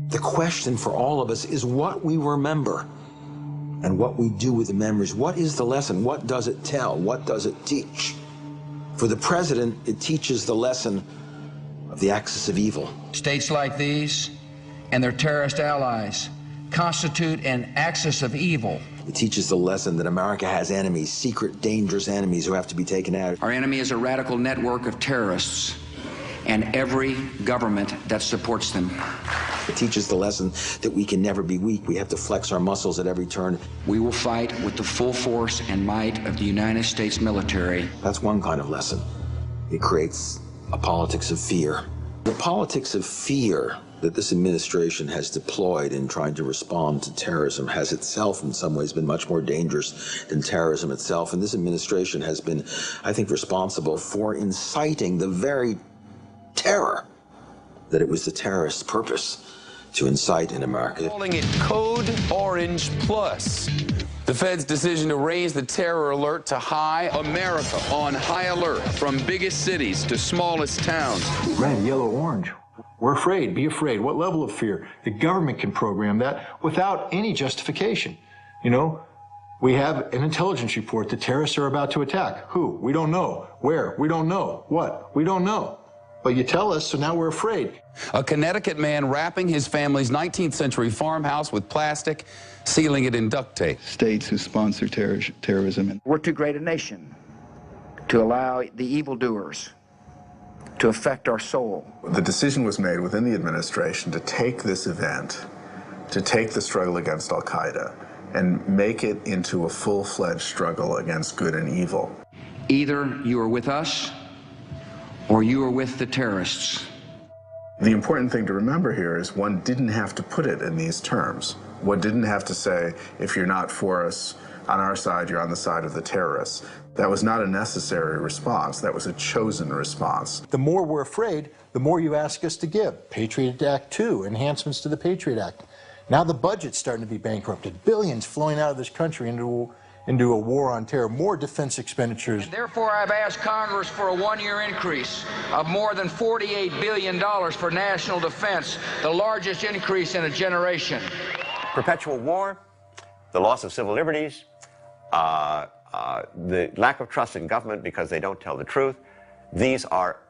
The question for all of us is what we remember and what we do with the memories. What is the lesson? What does it tell? What does it teach? For the president, it teaches the lesson of the axis of evil. States like these and their terrorist allies constitute an axis of evil. It teaches the lesson that America has enemies, secret, dangerous enemies who have to be taken out. Our enemy is a radical network of terrorists and every government that supports them. It teaches the lesson that we can never be weak. We have to flex our muscles at every turn. We will fight with the full force and might of the United States military. That's one kind of lesson. It creates a politics of fear. The politics of fear that this administration has deployed in trying to respond to terrorism has itself in some ways been much more dangerous than terrorism itself. And this administration has been, I think, responsible for inciting the very terror that it was the terrorists' purpose to incite in America. Calling it Code Orange Plus. The Fed's decision to raise the terror alert to high. America on high alert from biggest cities to smallest towns. Red, yellow, orange. We're afraid. Be afraid. What level of fear? The government can program that without any justification. You know, we have an intelligence report that terrorists are about to attack. Who? We don't know. Where? We don't know. What? We don't know. But you tell us, so now we're afraid. A Connecticut man wrapping his family's 19th century farmhouse with plastic, sealing it in duct tape. States who sponsor terrorism. We're too great a nation to allow the evildoers to affect our soul. The decision was made within the administration to take this event, to take the struggle against Al-Qaeda, and make it into a full-fledged struggle against good and evil. Either you are with us, or you are with the terrorists. The important thing to remember here is one didn't have to put it in these terms. One didn't have to say, if you're not for us, on our side, you're on the side of the terrorists. That was not a necessary response. That was a chosen response. The more we're afraid, the more you ask us to give. Patriot Act 2, enhancements to the Patriot Act. Now the budget's starting to be bankrupted. Billions flowing out of this country into into a war on terror, more defense expenditures. And therefore, I've asked Congress for a one-year increase of more than $48 billion for national defense, the largest increase in a generation. Perpetual war, the loss of civil liberties, the lack of trust in government because they don't tell the truth. These are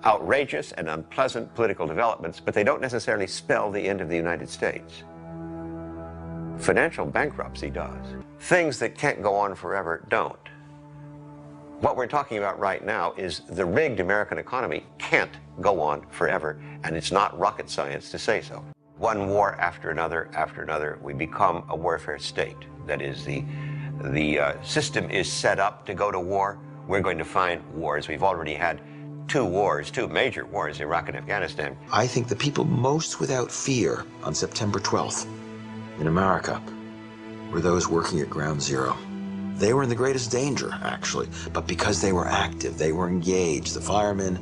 outrageous and unpleasant political developments, but they don't necessarily spell the end of the United States. Financial bankruptcy does. Things that can't go on forever don't. What we're talking about right now is the rigged American economy can't go on forever, and it's not rocket science to say so. One war after another, we become a warfare state. That is, the system is set up to go to war. We're going to find wars. We've already had two major wars, Iraq and Afghanistan. I think the people most without fear on September 12th in America were those working at Ground Zero. They were in the greatest danger, actually, but because they were active, they were engaged. The firemen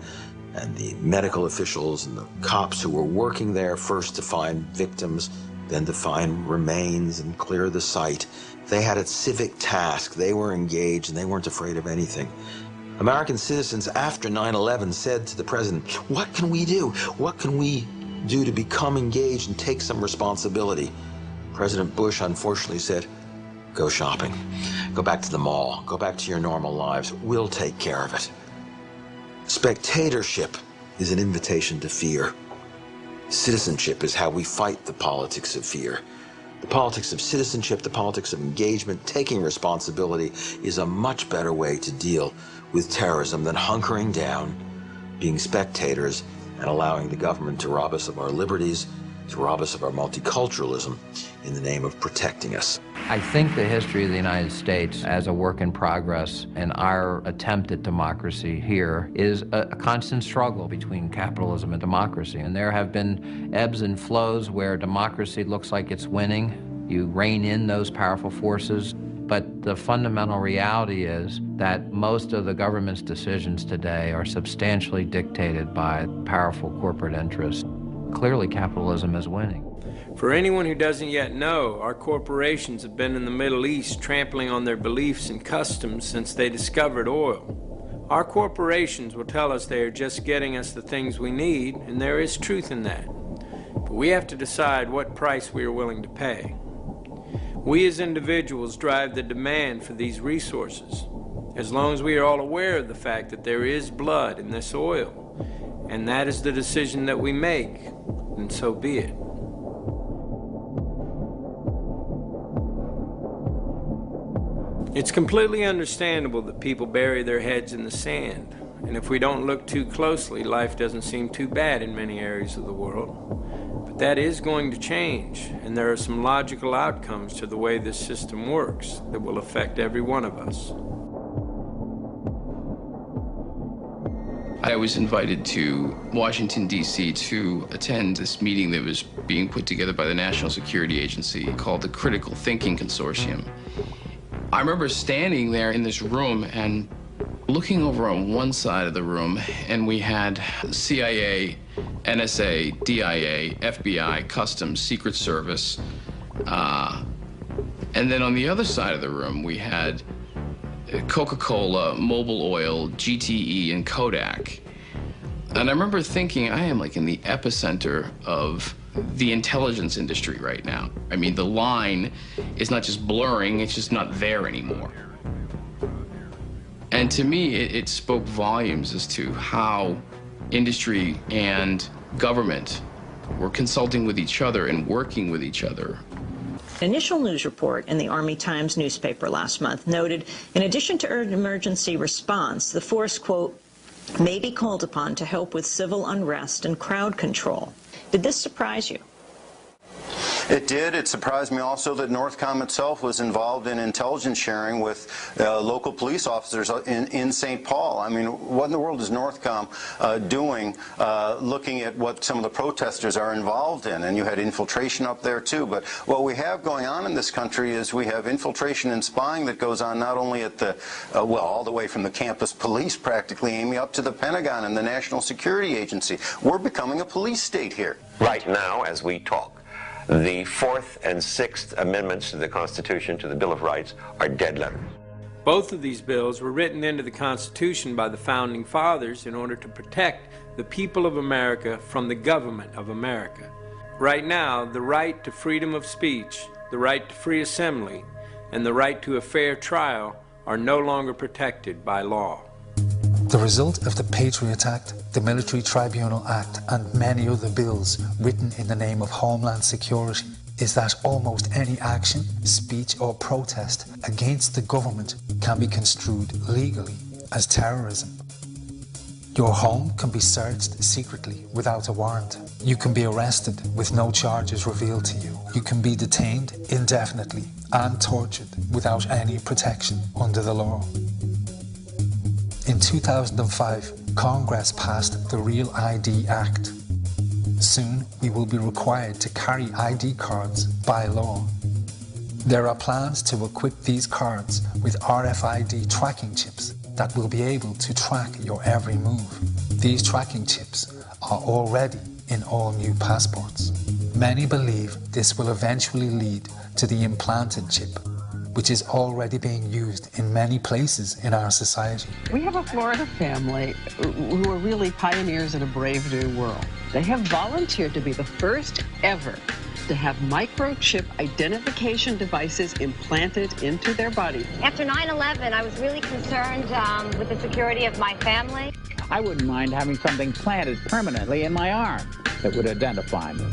and the medical officials and the cops who were working there first to find victims, then to find remains and clear the site. They had a civic task. They were engaged and they weren't afraid of anything. American citizens after 9/11 said to the president, what can we do? What can we do to become engaged and take some responsibility? President Bush unfortunately said, go shopping. Go back to the mall. Go back to your normal lives. We'll take care of it. Spectatorship is an invitation to fear. Citizenship is how we fight the politics of fear. The politics of citizenship, the politics of engagement, taking responsibility is a much better way to deal with terrorism than hunkering down, being spectators, and allowing the government to rob us of our liberties, to rob us of our multiculturalism in the name of protecting us. I think the history of the United States as a work in progress and our attempt at democracy here is a constant struggle between capitalism and democracy. And there have been ebbs and flows where democracy looks like it's winning. You rein in those powerful forces. But the fundamental reality is that most of the government's decisions today are substantially dictated by powerful corporate interests. Clearly, capitalism is winning. For anyone who doesn't yet know, our corporations have been in the Middle East trampling on their beliefs and customs since they discovered oil. Our corporations will tell us they are just getting us the things we need, and there is truth in that. But we have to decide what price we are willing to pay. We as individuals drive the demand for these resources, as long as we are all aware of the fact that there is blood in this oil. And that is the decision that we make, and so be it. It's completely understandable that people bury their heads in the sand, and if we don't look too closely, life doesn't seem too bad in many areas of the world. But that is going to change, and there are some logical outcomes to the way this system works that will affect every one of us. I was invited to Washington, D.C. to attend this meeting that was being put together by the National Security Agency called the Critical Thinking Consortium. I remember standing there in this room and looking over on one side of the room, and we had CIA, NSA, DIA, FBI, Customs, Secret Service, and then on the other side of the room we had Coca-Cola, Mobil Oil, GTE, and Kodak. And I remember thinking, I am like in the epicenter of the intelligence industry right now. I mean, the line is not just blurring, it's just not there anymore. And to me, it spoke volumes as to how industry and government were consulting with each other and working with each other. An initial news report in the Army Times newspaper last month noted, in addition to emergency response, the force, quote, may be called upon to help with civil unrest and crowd control. Did this surprise you? It did. It surprised me also that Northcom itself was involved in intelligence sharing with local police officers in St. Paul. I mean, what in the world is Northcom doing looking at what some of the protesters are involved in? And you had infiltration up there too. But what we have going on in this country is we have infiltration and spying that goes on not only at the, well, all the way from the campus police practically, Amy, up to the Pentagon and the National Security Agency. We're becoming a police state here. Right now, as we talk, The Fourth and Sixth Amendments to the Constitution, to the Bill of Rights, are dead letters. Both of these bills were written into the Constitution by the Founding Fathers in order to protect the people of America from the government of America. Right now, the right to freedom of speech, the right to free assembly, and the right to a fair trial are no longer protected by law. The result of the Patriot Act, the Military Tribunal Act, and many other bills written in the name of Homeland Security is that almost any action, speech, or protest against the government can be construed legally as terrorism. Your home can be searched secretly without a warrant. You can be arrested with no charges revealed to you. You can be detained indefinitely and tortured without any protection under the law. In 2005, Congress passed the Real ID Act. Soon, we will be required to carry ID cards by law. There are plans to equip these cards with RFID tracking chips that will be able to track your every move. These tracking chips are already in all new passports. Many believe this will eventually lead to the implanted chip, which is already being used in many places in our society. We have a Florida family who are really pioneers in a brave new world. They have volunteered to be the first ever to have microchip identification devices implanted into their body. After 9/11, I was really concerned with the security of my family. I wouldn't mind having something planted permanently in my arm that would identify me.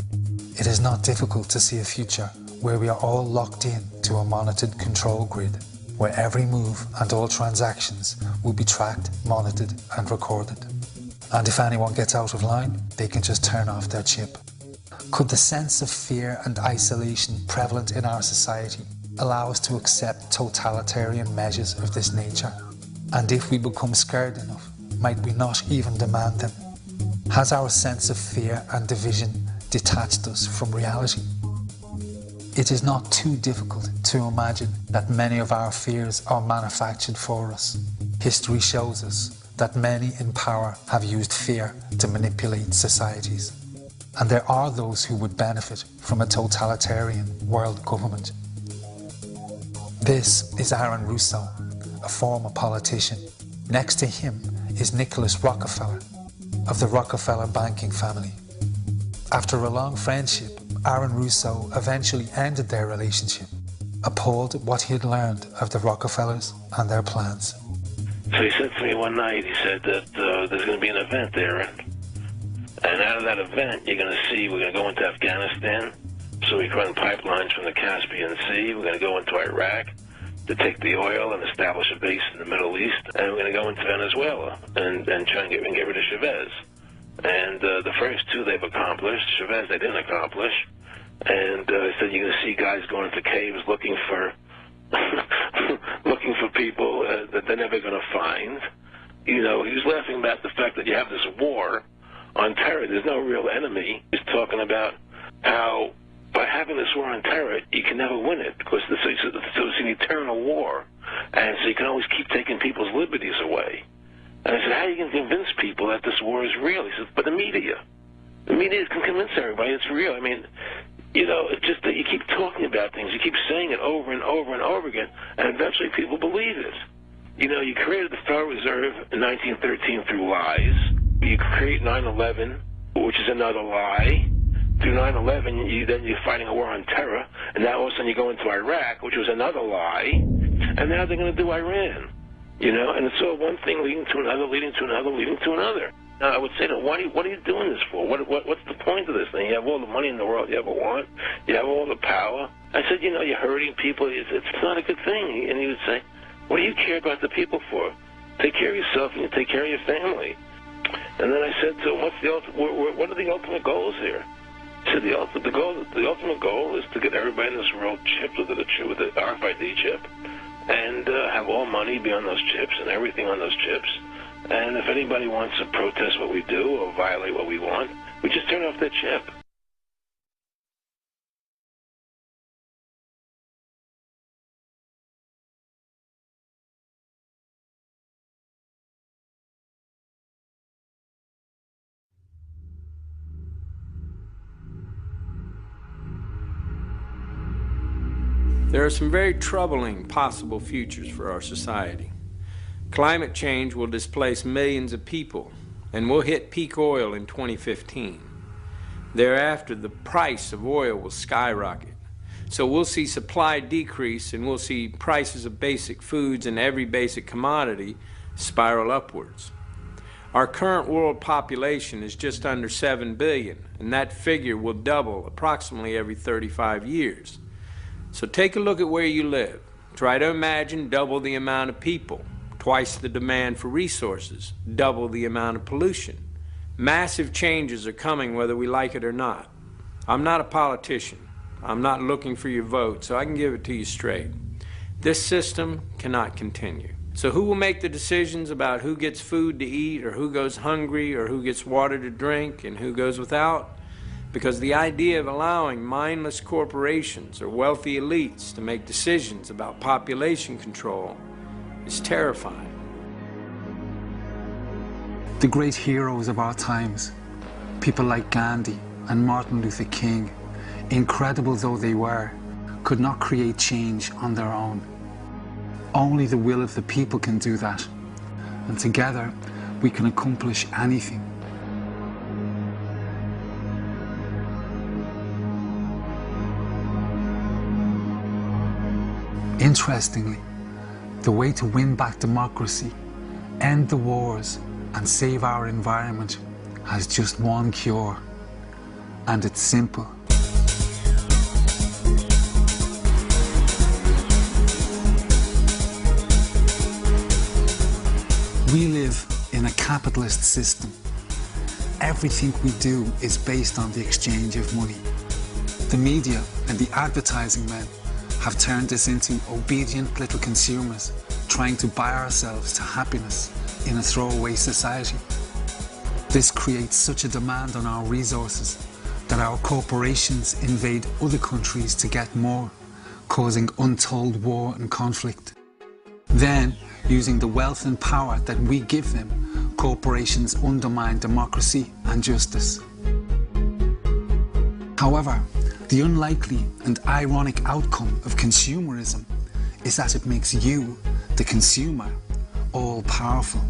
It is not difficult to see a future where we are all locked in to a monitored control grid, where every move and all transactions will be tracked, monitored, and recorded. And if anyone gets out of line, they can just turn off their chip. Could the sense of fear and isolation prevalent in our society allow us to accept totalitarian measures of this nature? And if we become scared enough, might we not even demand them? Has our sense of fear and division detached us from reality? It is not too difficult to imagine that many of our fears are manufactured for us. History shows us that many in power have used fear to manipulate societies. And there are those who would benefit from a totalitarian world government. This is Aaron Russo, a former politician. Next to him is Nicholas Rockefeller, of the Rockefeller banking family. After a long friendship, Aaron Russo eventually ended their relationship, appalled at what he had learned of the Rockefellers and their plans. So he said to me one night, he said that there's going to be an event there, and out of that event, you're going to see we're going to go into Afghanistan, so we can run pipelines from the Caspian Sea. We're going to go into Iraq to take the oil and establish a base in the Middle East, and we're going to go into Venezuela and try and get rid of Chavez. And the first two they've accomplished. Chavez they didn't accomplish. And he said you're going to see guys going into caves looking for looking for people that they're never going to find. You know, he was laughing about the fact that you have this war on terror. There's no real enemy. He's talking about how by having this war on terror, you can never win it because so it's an eternal war. And so you can always keep taking people's liberties away. And I said, how are you going to convince people that this war is real? He said, but the media can convince everybody it's real. I mean, you know, it's just that you keep talking about things. You keep saying it over and over and over again, and eventually people believe it. You know, you created the Federal Reserve in 1913 through lies. You create 9/11, which is another lie. Through 9/11, then you're fighting a war on terror, and now all of a sudden you go into Iraq, which was another lie, and now they're going to do Iran. You know, and it's all one thing leading to another, leading to another, leading to another. Now, I would say to them, what are you doing this for? What's the point of this thing? You have all the money in the world you ever want. You have all the power. I said, you know, you're hurting people. It's not a good thing. And he would say, what do you care about the people for? Take care of yourself and you take care of your family. And then I said to him, what are the ultimate goals here? He said, the ultimate goal is to get everybody in this world chipped with the RFID chip and have all money be on those chips and everything on those chips. And if anybody wants to protest what we do or violate what we want, we just turn off their chip. There are some very troubling possible futures for our society. Climate change will displace millions of people, and we'll hit peak oil in 2015. Thereafter, the price of oil will skyrocket. So we'll see supply decrease, and we'll see prices of basic foods and every basic commodity spiral upwards. Our current world population is just under 7 billion, and that figure will double approximately every 35 years. So take a look at where you live. Try to imagine double the amount of people, twice the demand for resources, double the amount of pollution. Massive changes are coming whether we like it or not. I'm not a politician. I'm not looking for your vote, so I can give it to you straight. This system cannot continue. So who will make the decisions about who gets food to eat, or who goes hungry, or who gets water to drink, and who goes without? Because the idea of allowing mindless corporations or wealthy elites to make decisions about population control is terrifying. The great heroes of our times, people like Gandhi and Martin Luther King, incredible though they were, could not create change on their own. Only the will of the people can do that, and together we can accomplish anything. Interestingly, the way to win back democracy, end the wars, and save our environment has just one cure, and it's simple. We live in a capitalist system. Everything we do is based on the exchange of money. The media and the advertising men have turned us into obedient little consumers, trying to buy ourselves to happiness in a throwaway society. This creates such a demand on our resources that our corporations invade other countries to get more, causing untold war and conflict. Then, using the wealth and power that we give them, corporations undermine democracy and justice. However, the unlikely and ironic outcome of consumerism is that it makes you, the consumer, all-powerful.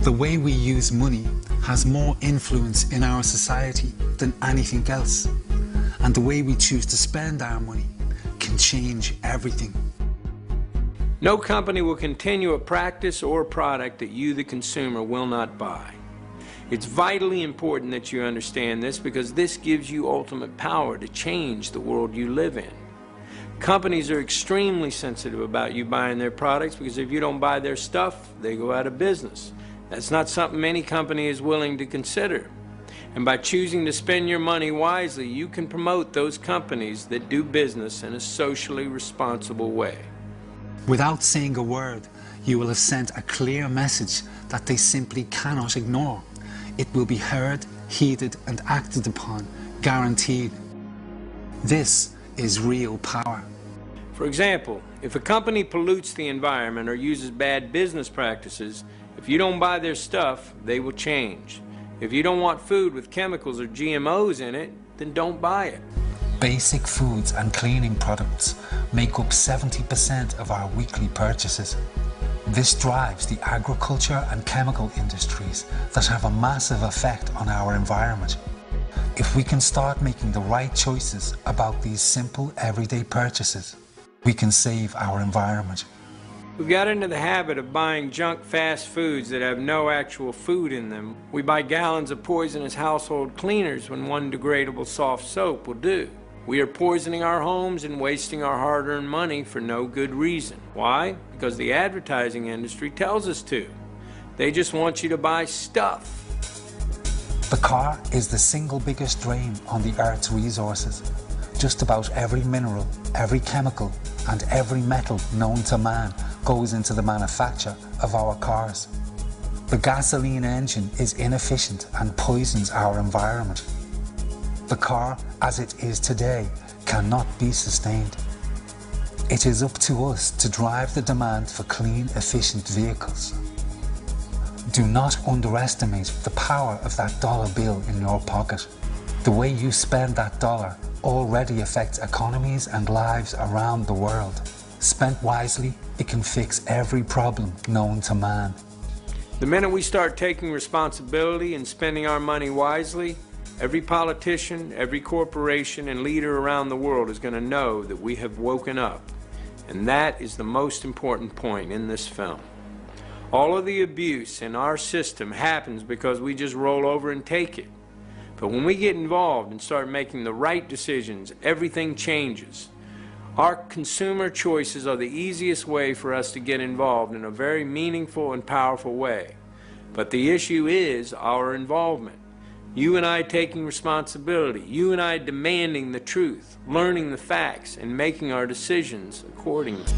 The way we use money has more influence in our society than anything else, and the way we choose to spend our money can change everything. No company will continue a practice or a product that you, the consumer, will not buy. It's vitally important that you understand this, because this gives you ultimate power to change the world you live in. Companies are extremely sensitive about you buying their products, because if you don't buy their stuff, they go out of business. That's not something any company is willing to consider. And by choosing to spend your money wisely, you can promote those companies that do business in a socially responsible way. Without saying a word, you will have sent a clear message that they simply cannot ignore. It will be heard, heeded, and acted upon, guaranteed. This is real power. For example, if a company pollutes the environment or uses bad business practices, if you don't buy their stuff, they will change. If you don't want food with chemicals or GMOs in it, then don't buy it. Basic foods and cleaning products make up 70% of our weekly purchases. This drives the agriculture and chemical industries that have a massive effect on our environment. If we can start making the right choices about these simple everyday purchases, we can save our environment. We've got into the habit of buying junk fast foods that have no actual food in them. We buy gallons of poisonous household cleaners when one degradable soft soap will do. We are poisoning our homes and wasting our hard-earned money for no good reason. Why? Because the advertising industry tells us to. They just want you to buy stuff. The car is the single biggest drain on the Earth's resources. Just about every mineral, every chemical, and every metal known to man goes into the manufacture of our cars. The gasoline engine is inefficient and poisons our environment. The car, as it is today, cannot be sustained. It is up to us to drive the demand for clean, efficient vehicles. Do not underestimate the power of that dollar bill in your pocket. The way you spend that dollar already affects economies and lives around the world. Spent wisely, it can fix every problem known to man. The minute we start taking responsibility and spending our money wisely, every politician, every corporation, and leader around the world is going to know that we have woken up. And that is the most important point in this film. All of the abuse in our system happens because we just roll over and take it. But when we get involved and start making the right decisions, everything changes. Our consumer choices are the easiest way for us to get involved in a very meaningful and powerful way. But the issue is our involvement. You and I taking responsibility, you and I demanding the truth, learning the facts, and making our decisions accordingly.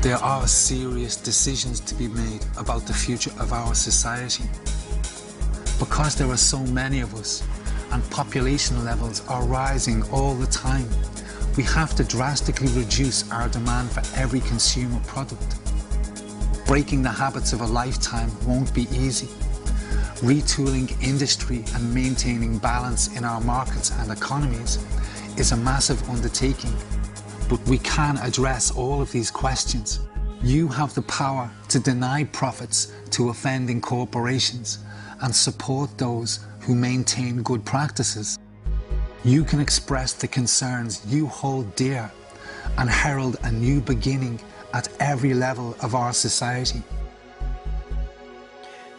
There are serious decisions to be made about the future of our society. Because there are so many of us, and population levels are rising all the time, we have to drastically reduce our demand for every consumer product. Breaking the habits of a lifetime won't be easy. Retooling industry and maintaining balance in our markets and economies is a massive undertaking. But we can address all of these questions. You have the power to deny profits to offending corporations and support those who maintain good practices. You can express the concerns you hold dear and herald a new beginning at every level of our society.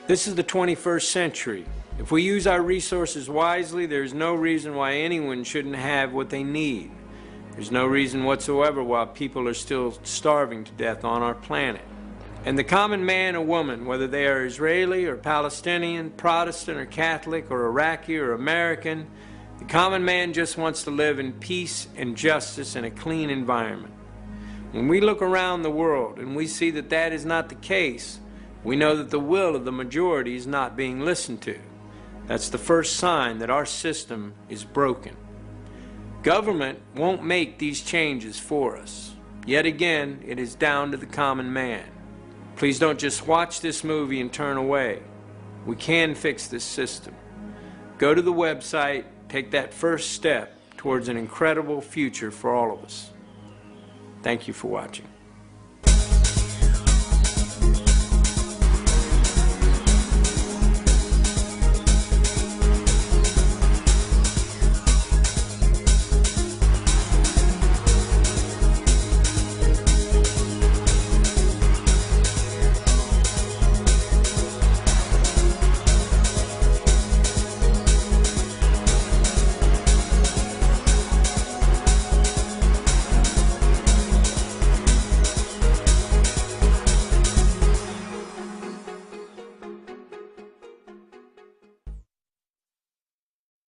This is the 21st century. If we use our resources wisely, there's no reason why anyone shouldn't have what they need. There's no reason whatsoever why people are still starving to death on our planet. And the common man or woman, whether they are Israeli or Palestinian, Protestant or Catholic or Iraqi or American, the common man just wants to live in peace and justice in a clean environment. When we look around the world and we see that that is not the case, we know that the will of the majority is not being listened to. That's the first sign that our system is broken. Government won't make these changes for us. Yet again, it is down to the common man. Please don't just watch this movie and turn away. We can fix this system. Go to the website, take that first step towards an incredible future for all of us. Thank you for watching.